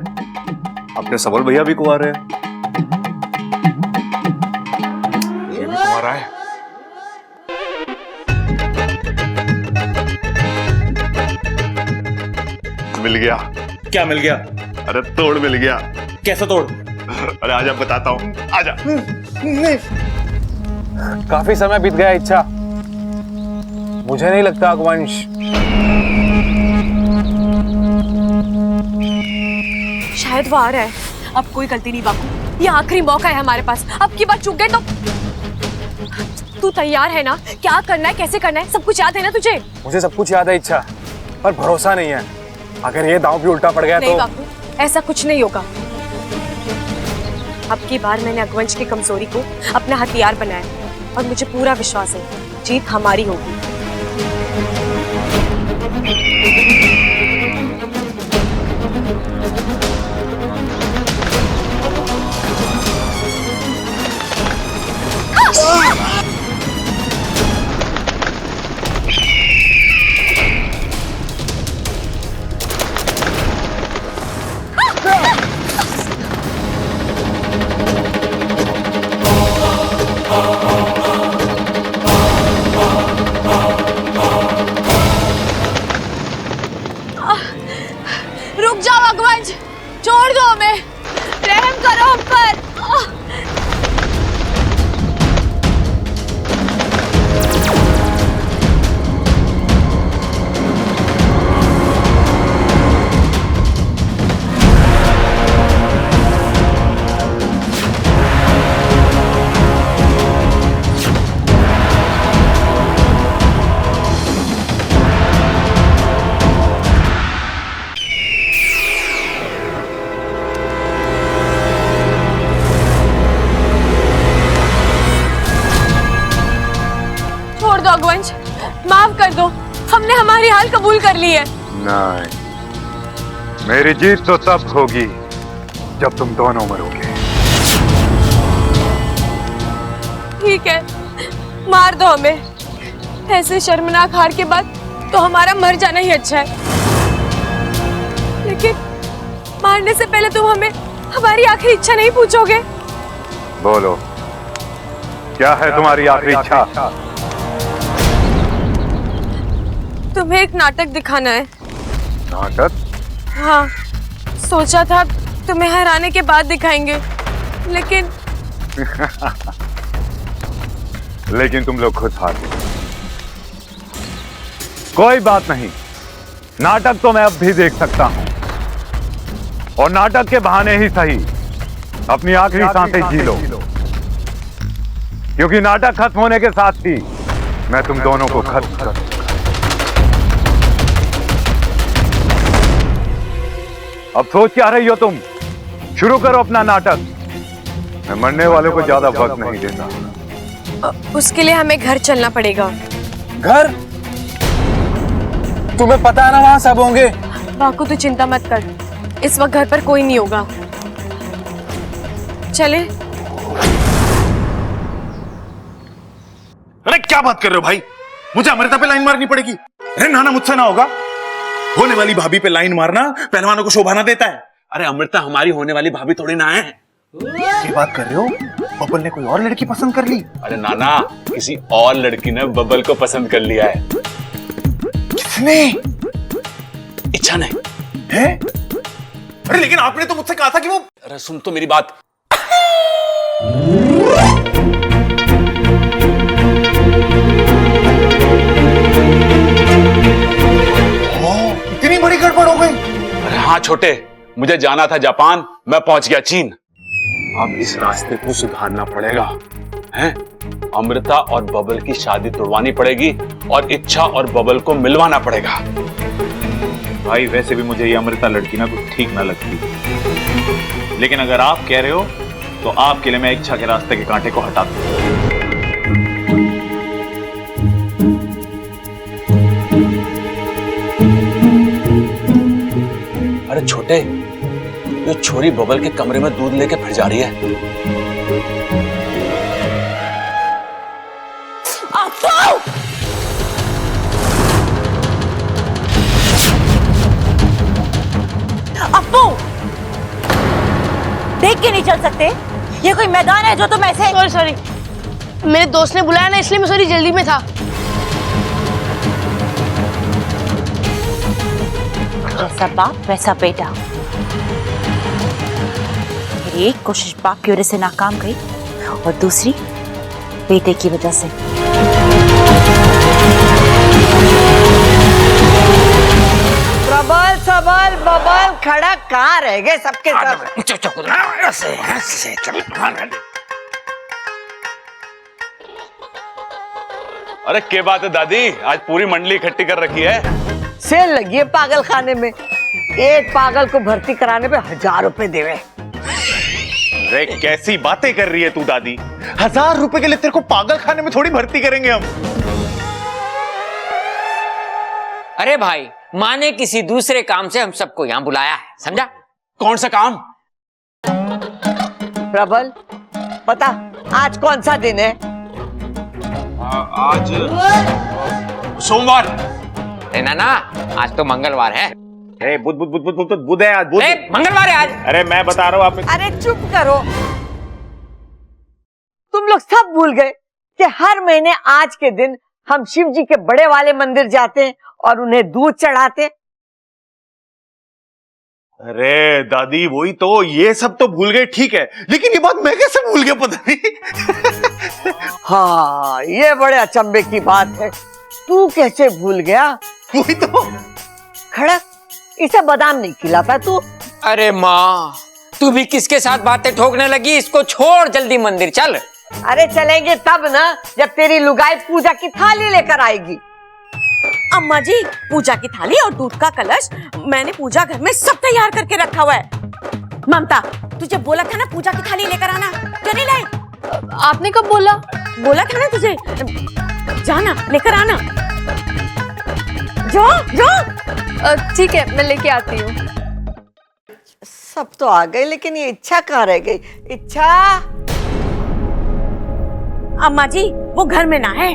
अपने सबल भैया भी कुंवारे हैं। ये भी कुंवारा है। मिल गया। क्या मिल गया? अरे तोड़ मिल गया। कैसा तोड़? अरे आजा बताता हूँ, आजा। काफी समय बीत गया इच्छा, मुझे नहीं लगता अगवंश। शायद वो आ रहा है। अब कोई गलती नहीं बापू, ये आखिरी मौका है हमारे पास। अब की बार चूक गए तो। तू तैयार है ना? क्या करना है, कैसे करना है, सब कुछ याद है ना तुझे? मुझे सब कुछ याद है इच्छा, पर भरोसा नहीं है। अगर ये दांव भी उल्टा पड़ गया नहीं तो। बापू, ऐसा कुछ नहीं होगा। अब की बार मैंने अगवंश की कमजोरी को अपना हथियार बनाया, और मुझे पूरा विश्वास है जीत हमारी होगी। रुक जाओ अगवंश, छोड़ दो हमें, रहम करो हम पर। छोड़ दो अगवंश, माफ कर दो, हमने हमारी हाल कबूल कर ली है। नहीं, मेरी जीत तो तब होगी जब तुम दोनों मरोगे। ठीक है, मार दो हमें, ऐसे शर्मनाक हार के बाद तो हमारा मर जाना ही अच्छा है। लेकिन मारने से पहले तुम हमें हमारी आखिरी इच्छा नहीं पूछोगे? बोलो, क्या है तुम्हारी आखिरी इच्छा? तुम्हें एक नाटक दिखाना है। नाटक? हाँ, सोचा था तुम्हें हराने के बाद दिखाएंगे, लेकिन लेकिन तुम लोग खुद हार गए। कोई बात नहीं, नाटक तो मैं अब भी देख सकता हूं, और नाटक के बहाने ही सही अपनी आखिरी सांसें जी लो, क्योंकि नाटक खत्म होने के साथ ही मैं तुम दोनों को खत्म कर दूंगा। अब सोच क्या रही हो तुम? शुरू करो अपना नाटक। मैं मरने वालों को ज्यादा वक्त नहीं देता। उसके लिए हमें घर चलना पड़ेगा। घर? तुम्हें पता है ना वहां सब होंगे। बाकू तू चिंता मत कर, इस वक्त घर पर कोई नहीं होगा। चले। अरे क्या बात कर रहे हो भाई? मुझे अमृता पे लाइन मारनी पड़ेगी? अरे नाना, मुझसे ना होगा। होने वाली भाभी पे लाइन मारना पहलवानों को शोभा ना देता है। अरे अमृता हमारी होने वाली भाभी थोड़ी ना है। क्या बात कर रहे हो? बबल ने कोई और लड़की पसंद कर ली? अरे नाना, किसी और लड़की ने बबल को पसंद कर लिया है। किसने? इच्छा ने। है? अरे लेकिन आपने तो मुझसे कहा था कि वो... अरे सुन तो मेरी बात। इतनी बड़ी गड़बड़ हो गई? अरे हाँ छोटे, मुझे जाना था जापान, मैं पहुंच गया चीन। अब इस रास्ते को सुधारना पड़ेगा, हैं? अमृता और बबल की शादी तोड़वानी पड़ेगी और इच्छा और बबल को मिलवाना पड़ेगा। भाई वैसे भी मुझे ये अमृता लड़की ना कुछ ठीक ना लगती, लेकिन अगर आप कह रहे हो तो आपके लिए मैं इच्छा के रास्ते के कांटे को हटा दूं। अरे छोटे, ये छोरी बबल के कमरे में दूध लेके फिर जा रही है। अप्पू, देख के नहीं चल सकते? ये कोई मैदान है जो तुम ऐसे... सॉरी, मेरे दोस्त ने बुलाया ना, इसलिए मैं सॉरी जल्दी में था। जैसा बाप वैसा बेटा। मेरी एक कोशिश बाप की वजह से नाकाम गई और दूसरी बेटे की वजह से। प्रबल सबल बबल खड़ा कहाँ रह गए सबके सब? अरे क्या बात है दादी, आज पूरी मंडली इकट्ठी कर रखी है। सेल लगी है पागल खाने में, एक पागल को भर्ती कराने पे 1000 रुपए देवे। अरे कैसी बातें कर रही है तू दादी? 1000 रुपए के लिए तेरे को पागल खाने में थोड़ी भर्ती करेंगे हम। अरे भाई, माँ ने किसी दूसरे काम से हम सबको यहाँ बुलाया है, समझा? कौन सा काम? प्रबल, पता आज कौन सा दिन है? आज सोमवार। अरे ना आज तो मंगलवार है। बुध है आज, बुध। मंगलवार है आज। अरे मैं बता रहा हूँ आप। अरे चुप करो, तुम लोग सब भूल गए कि हर महीने आज के दिन हम शिव जी के बड़े वाले मंदिर जाते हैं और उन्हें दूध चढ़ाते। अरे दादी वही तो, ये सब तो भूल गए ठीक है, लेकिन ये बात मैं कैसे भूल गया पता नहीं। हाँ ये बड़े अचंभे की बात है, तू कैसे भूल गया? वही तो। खड़क, इसे बादाम नहीं खिलाता तू? अरे माँ, तू भी किसके साथ बातें ठोकने लगी? इसको छोड़, जल्दी मंदिर चल। अरे चलेंगे तब ना जब तेरी लुगाई पूजा की थाली लेकर आएगी। अम्मा जी, पूजा की थाली और दूध का कलश मैंने पूजा घर में सब तैयार करके रखा हुआ है। ममता, तुझे बोला था ना पूजा की थाली लेकर आना, क्यों नहीं लाए? आपने कब बोला? बोला था ना तुझे, जाना लेकर आना। जो ठीक है, मैं लेके आती हूँ। सब तो आ गए, लेकिन ये इच्छा कहाँ रह गई? इच्छा। अम्मा जी, वो घर में ना है।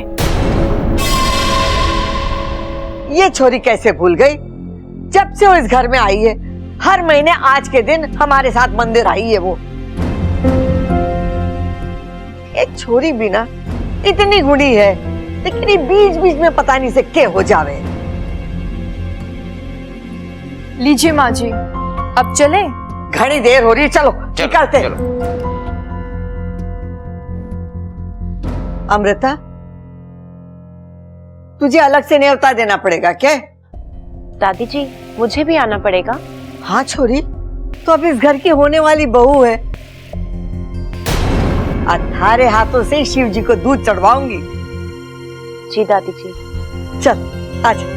ये छोरी कैसे भूल गई? जब से वो इस घर में आई है हर महीने आज के दिन हमारे साथ मंदिर आई है वो। ये छोरी भी ना इतनी गुणी है, लेकिन ये बीच बीच में पता नहीं से क्या हो जावे। लीजिए माँ जी, अब चले? घनी देर हो रही, चलो निकलते। अमृता, तुझे अलग से न्योता देना पड़ेगा क्या? दादी जी, मुझे भी आना पड़ेगा? हाँ छोरी, तो अब इस घर की होने वाली बहू है, अठारे हाथों से शिव जी को दूध चढ़वाऊंगी। जी दादी जी। चल आजा।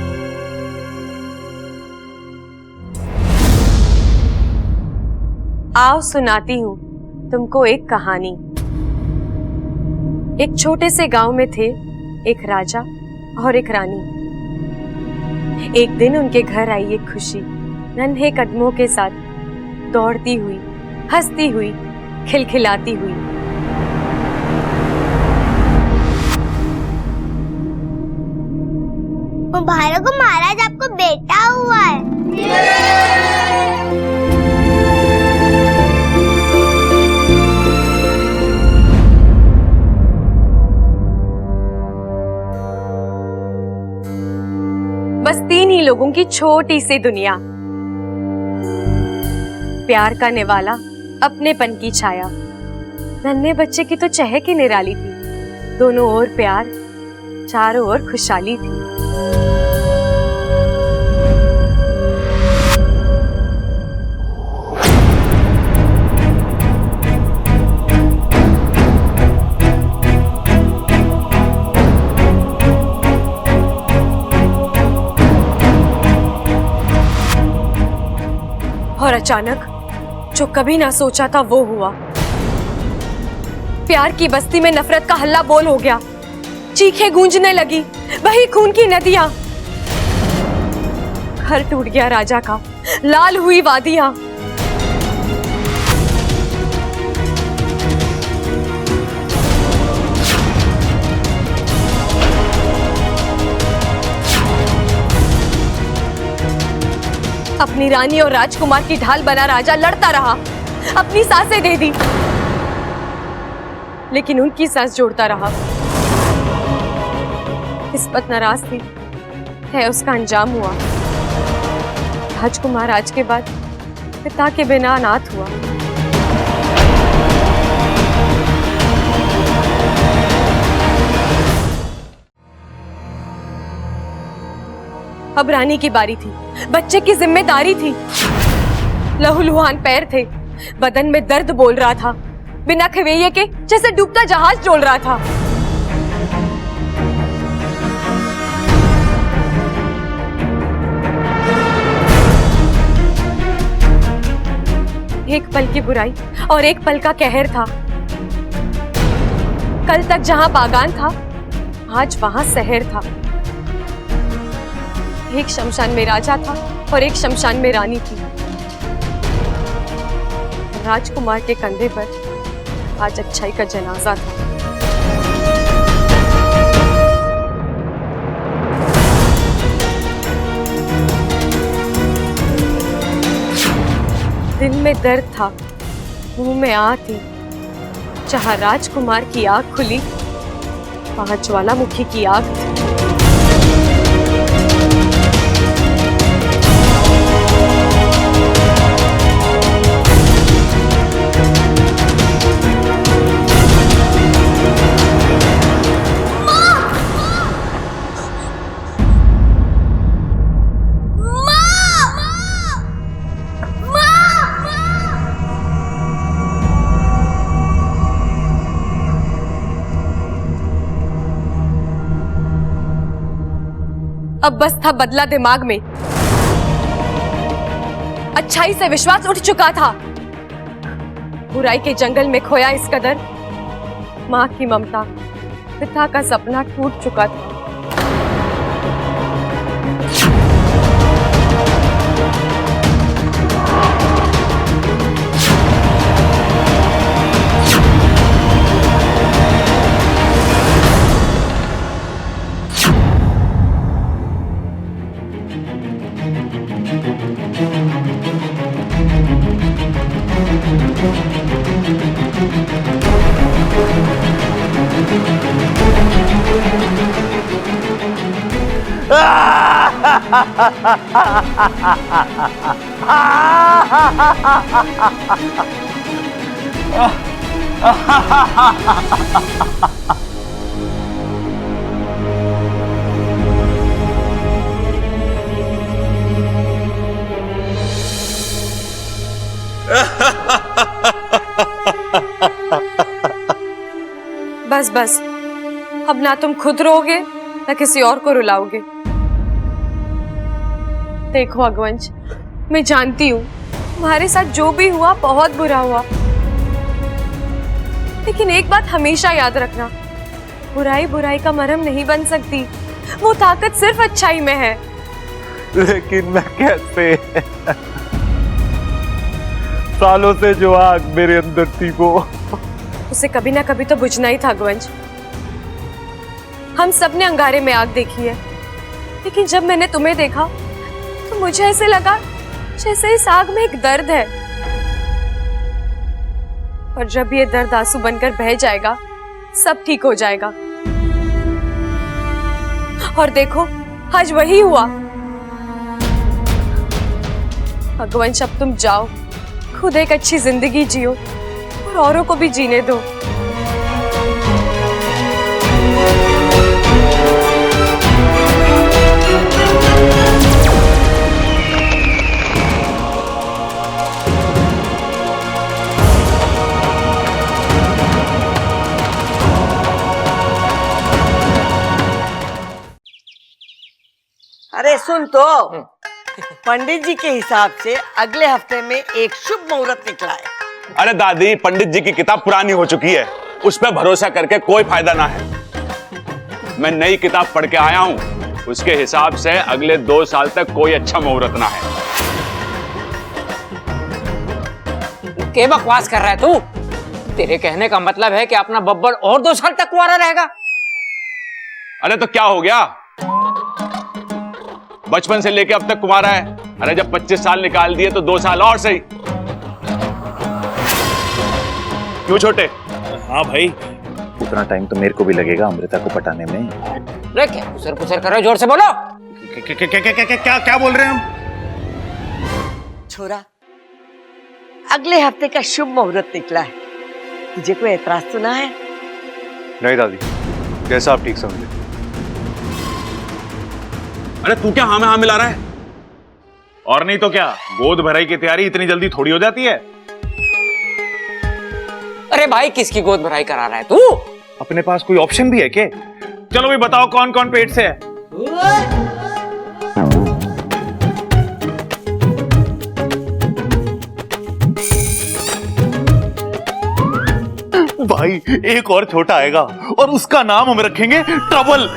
आओ सुनाती हूँ तुमको एक कहानी। एक छोटे से गांव में थे एक राजा और एक रानी। एक दिन उनके घर आई एक खुशी नन्हे कदमों के साथ, दौड़ती हुई, हंसती हुई, खिलखिलाती हुई। मुबारक हो महाराज, आपको बेटा हुआ है। बस 3 ही लोगों की छोटी सी दुनिया। प्यार का निवाला, अपनेपन की छाया। नन्हे बच्चे की तो चहक ही निराली थी। दोनों ओर प्यार, चारों ओर खुशहाली थी। और अचानक जो कभी ना सोचा था वो हुआ। प्यार की बस्ती में नफरत का हल्ला बोल हो गया। चीखें गूंजने लगी, वही खून की नदियां। घर टूट गया राजा का, लाल हुई वादियां। अपनी रानी और राजकुमार की ढाल बना राजा लड़ता रहा, अपनी सांसें दे दी, लेकिन उनकी सांस जोड़ता रहा। किस्मत नाराज थी, है उसका अंजाम हुआ। राजकुमार आज के बाद पिता के बिना अनाथ हुआ। अब रानी की बारी थी, बच्चे की जिम्मेदारी थी। लहूलुहान पैर थे, बदन में दर्द बोल रहा था, बिना खवेये के जैसे डूबता जहाज डोल रहा था। एक पल की बुराई और एक पल का कहर था। कल तक जहां बागान था, आज वहां शहर था। एक शमशान में राजा था और एक शमशान में रानी थी। राजकुमार के कंधे पर आज अच्छाई का जनाजा था। दिल में दर्द था, मुंह में आह थी। जहां राजकुमार की आंख खुली, वहां ज्वालामुखी की आग थी। अब बस था बदला दिमाग में। अच्छाई से विश्वास उठ चुका था। बुराई के जंगल में खोया इस कदर। मां की ममता, पिता का सपना टूट चुका था। बस बस, अब ना तुम खुद रोओगे ना किसी और को रुलाओगे। देखो अगवंश, मैं जानती हूँ तुम्हारे साथ जो भी हुआ बहुत बुरा हुआ, लेकिन एक बात हमेशा याद रखना, बुराई बुराई का मरहम नहीं बन सकती। वो ताकत सिर्फ अच्छाई में है। लेकिन मैं कैसे? सालों से जो आग मेरे अंदर थी वो उसे कभी ना कभी तो बुझना ही था अगवंश। हम सब ने अंगारे में आग देखी है, लेकिन जब मैंने तुम्हें देखा तो मुझे ऐसे लगा जैसे इस आग में एक दर्द है, और जब ये दर्द आंसू बनकर बह जाएगा सब ठीक हो जाएगा। और देखो आज वही हुआ। अगवंश, अब तुम जाओ, खुद एक अच्छी जिंदगी जियो और औरों को भी जीने दो। अरे सुन तो, पंडित जी के हिसाब से अगले हफ्ते में एक शुभ मुहूर्त निकला है। अरे दादी, पंडित जी की किताब पुरानी हो चुकी है, उस पर भरोसा करके कोई फायदा ना है। मैं नई किताब पढ़ के आया हूं, उसके हिसाब से अगले 2 साल तक कोई अच्छा मुहूर्त ना है। क्या बकवास कर रहा है तू? तेरे कहने का मतलब है कि अपना बब्बर और 2 साल तक कुंवारा रहेगा? अरे तो क्या हो गया, बचपन से लेके अब तक कुंवारा है। अरे जब 25 साल निकाल दिए तो 2 साल और सही। क्यों छोटे? हाँ भाई, उतना टाइम तो मेरे को भी लगेगा अमृता को पटाने में। रे क्या कुसर कुसर कर रहे हो? जोर से बोलो। क्या बोल रहे हैं हम? छोरा, अगले हफ्ते का शुभ मुहूर्त निकला है, तुझे कोई एतराज तो ना है? नहीं दादी, जैसा आप ठीक समझे। अरे तू क्या हाँ में हाँ मिला रहा है? और नहीं तो क्या, गोद भराई की तैयारी इतनी जल्दी थोड़ी हो जाती है। अरे भाई, किसकी गोद भराई करा रहा है तू? अपने पास कोई ऑप्शन भी है क्या? चलो भी बताओ कौन कौन पेट से है? भाई एक और छोटा आएगा और उसका नाम हम रखेंगे ट्रबल।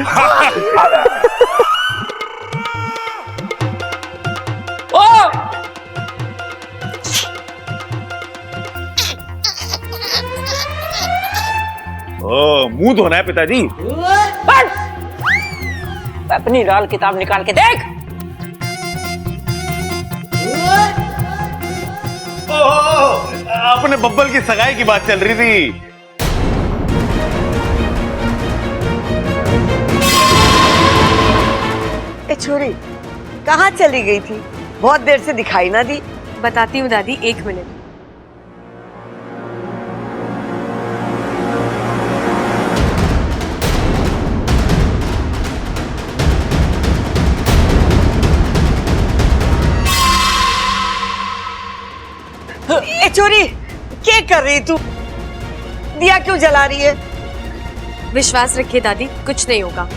ओहो, मुंह धोना है पिताजी। अपनी लाल किताब निकाल के देख। ओहो, अपने बब्बल की सगाई की बात चल रही थी। ए छोरी, कहाँ चली गई थी? बहुत देर से दिखाई ना दी। बताती हूँ दादी, 1 मिनट। ए छोरी, क्या कर रही तू? दिया क्यों जला रही है? विश्वास रखिए दादी, कुछ नहीं होगा।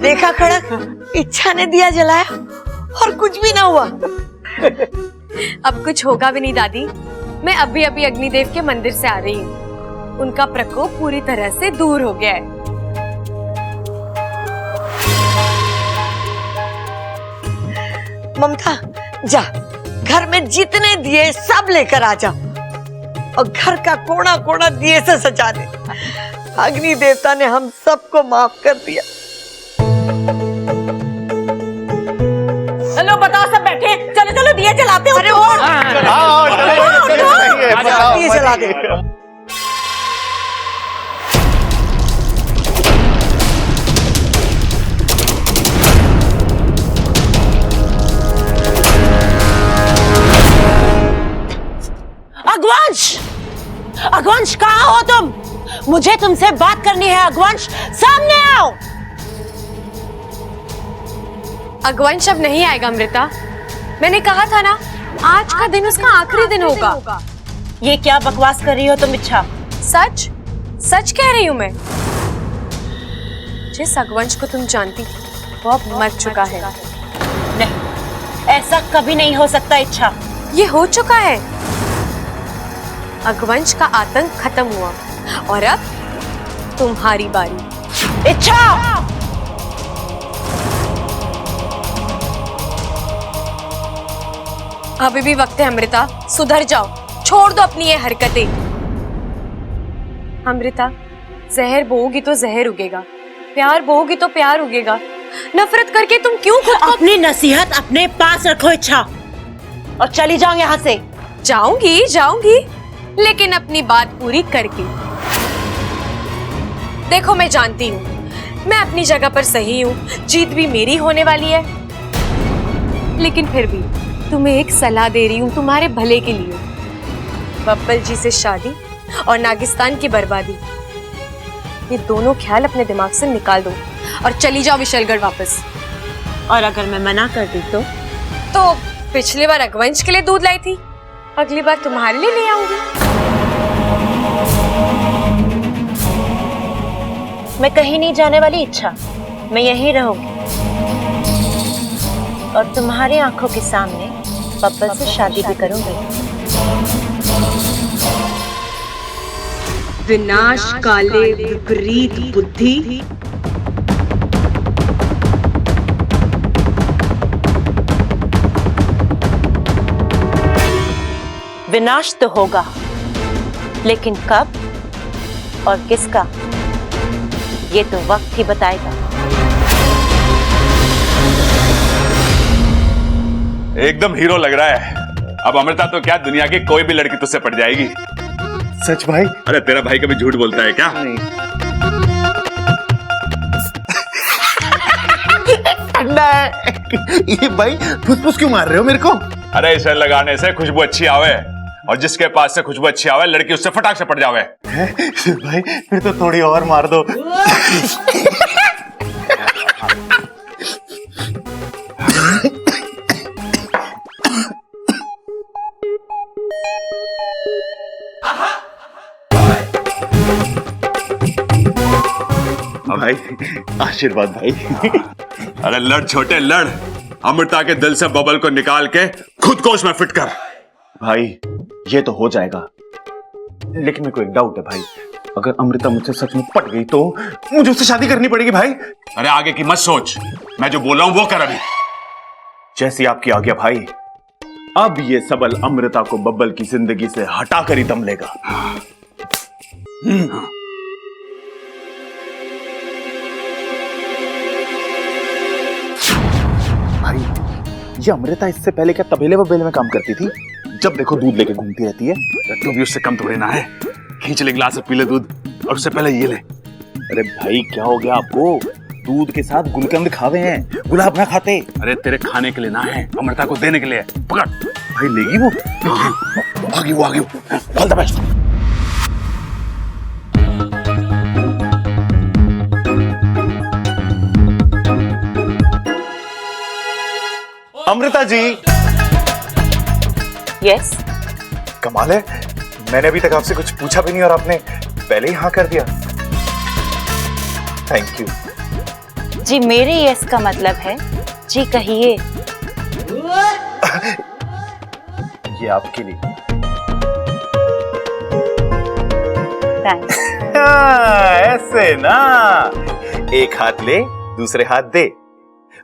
देखा खड़क, इच्छा ने दिया जलाया और कुछ भी ना हुआ। अब कुछ होगा भी नहीं दादी। मैं अभी अग्निदेव के मंदिर से आ रही हूँ। उनका प्रकोप पूरी तरह से दूर हो गया है। ममता, जा घर में जितने दिए सब लेकर आ जा और घर का कोना कोना दिए से सजा दे। अग्नि देवता ने हम सबको माफ कर दिया। चलो बताओ, सब बैठे, चलो चलो दिए जलाते हो। दिए जला दे। अगवंश, अगवंश कहाँ हो तुम? मुझे तुमसे बात करनी है। अगवंश, सामने आओ। अगवंश अब नहीं आएगा अमृता। मैंने कहा था ना, आज का दिन उसका आखिरी दिन होगा। ये क्या बकवास कर रही हो तुम इच्छा? सच सच कह रही हूँ मैं। जिस अगवंश को तुम जानती वो अब मर चुका है। नहीं, ऐसा कभी नहीं हो सकता इच्छा। ये हो चुका है। अगवंश का आतंक खत्म हुआ और अब तुम्हारी बारी। इच्छा, अभी भी वक्त है अमृता, सुधर जाओ, छोड़ दो अपनी ये हरकतें। अमृता, जहर बोओगी तो जहर उगेगा, प्यार बोओगी तो प्यार उगेगा। नफरत करके तुम क्यों खुद को... अपनी नसीहत अपने पास रखो इच्छा, और चली जाओ यहाँ से। जाऊंगी जाऊंगी, लेकिन अपनी बात पूरी करके। देखो, मैं जानती हूँ मैं अपनी जगह पर सही हूँ, जीत भी मेरी होने वाली है, लेकिन फिर भी तुम्हें एक सलाह दे रही हूँ तुम्हारे भले के लिए। बब्बल जी से शादी और नागिस्तान की बर्बादी, ये दोनों ख्याल अपने दिमाग से निकाल दो और चली जाओ विशलगढ़ वापस। और अगर मैं मना कर दी तो पिछली बार रघुवंश के लिए दूध लाई थी, अगली बार तुम्हारे लिए ले आऊंगी। मैं कहीं नहीं जाने वाली इच्छा, मैं यहीं रहूंगी और तुम्हारी आंखों के सामने बब्बल से शादी भी करूंगी। विनाश काले विपरीत बुद्धि, विनाश तो होगा, लेकिन कब और किसका, ये तो वक्त ही बताएगा। एकदम हीरो लग रहा है। अब अमृता तो क्या, दुनिया की कोई भी लड़की तुझसे पट जाएगी। सच भाई? अरे तेरा भाई कभी झूठ बोलता है क्या? ठंडा है। ये भाई फुसफुस क्यों मार रहे हो मेरे को? अरे इसे लगाने से खुशबू अच्छी आवे, और जिसके पास से खुशबू अच्छी आवे लड़की उससे फटाक से पट जावे। भाई फिर तो थोड़ी और मार दो। भाई आशीर्वाद भाई। अरे लड़ छोटे लड़, अमृता के दिल से बबल को निकाल के खुद को उसमें फिट कर। भाई ये तो हो जाएगा, लेकिन मेरे को एक डाउट है भाई, अगर अमृता मुझसे सच में पट गई तो मुझे उससे शादी करनी पड़ेगी भाई। अरे आगे की मत सोच, मैं जो बोल रहा हूं वो कर अभी। जैसी आपकी आज्ञा भाई। अब ये सबल अमृता को बब्बल की जिंदगी से हटाकर ही दम लेगा। भाई ये अमृता इससे पहले क्या तबेले वबेले में काम करती थी? जब देखो दूध लेके घूमती रहती है। तू भी उससे कम थोड़ी ना है। खींच ले गिलास से पी ले दूध, और उससे पहले ये ले। अरे भाई क्या हो गया आपको? दूध के साथ गुलकंद खावे हैं, गुलाब ना खाते। अरे तेरे खाने के लिए ना है, अमृता को देने के लिए। पकड़ भाई, लेगी वो? आगे वो, आगे वो। All the best. Amrita ji. Yes. कमाल है, मैंने अभी तक आपसे कुछ पूछा भी नहीं और आपने पहले ही हाँ कर दिया। थैंक यू जी। मेरे यस का मतलब है जी कहिए। ये आपके लिए। थैंक्स। ऐसे ना, एक हाथ ले दूसरे हाथ दे।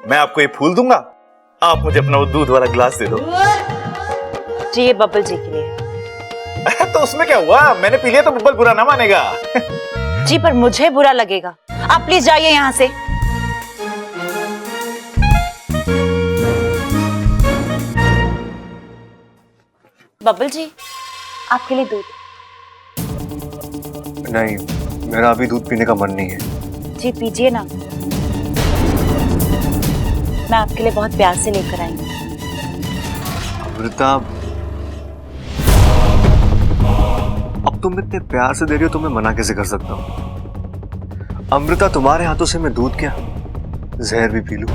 मैं आपको ये फूल दूंगा, आप मुझे अपना वो दूध वाला गिलास दे दो। जी ये बब्बल जी के लिए। तो उसमें क्या हुआ, मैंने पी लिया तो बब्बल बुरा ना मानेगा। जी पर मुझे बुरा लगेगा। आप प्लीज जाइए यहाँ से। बब्बल जी आपके लिए दूध। नहीं, मेरा अभी दूध पीने का मन नहीं है। जी पीजिए ना, मैं आपके लिए बहुत प्यार से लेकर आई हूँ। अमृता, अब तुम इतने प्यार से दे रही हो तो मैं मना कैसे कर सकता हूँ? अमृता, तुम्हारे हाथों से मैं दूध क्या जहर भी पी लूं।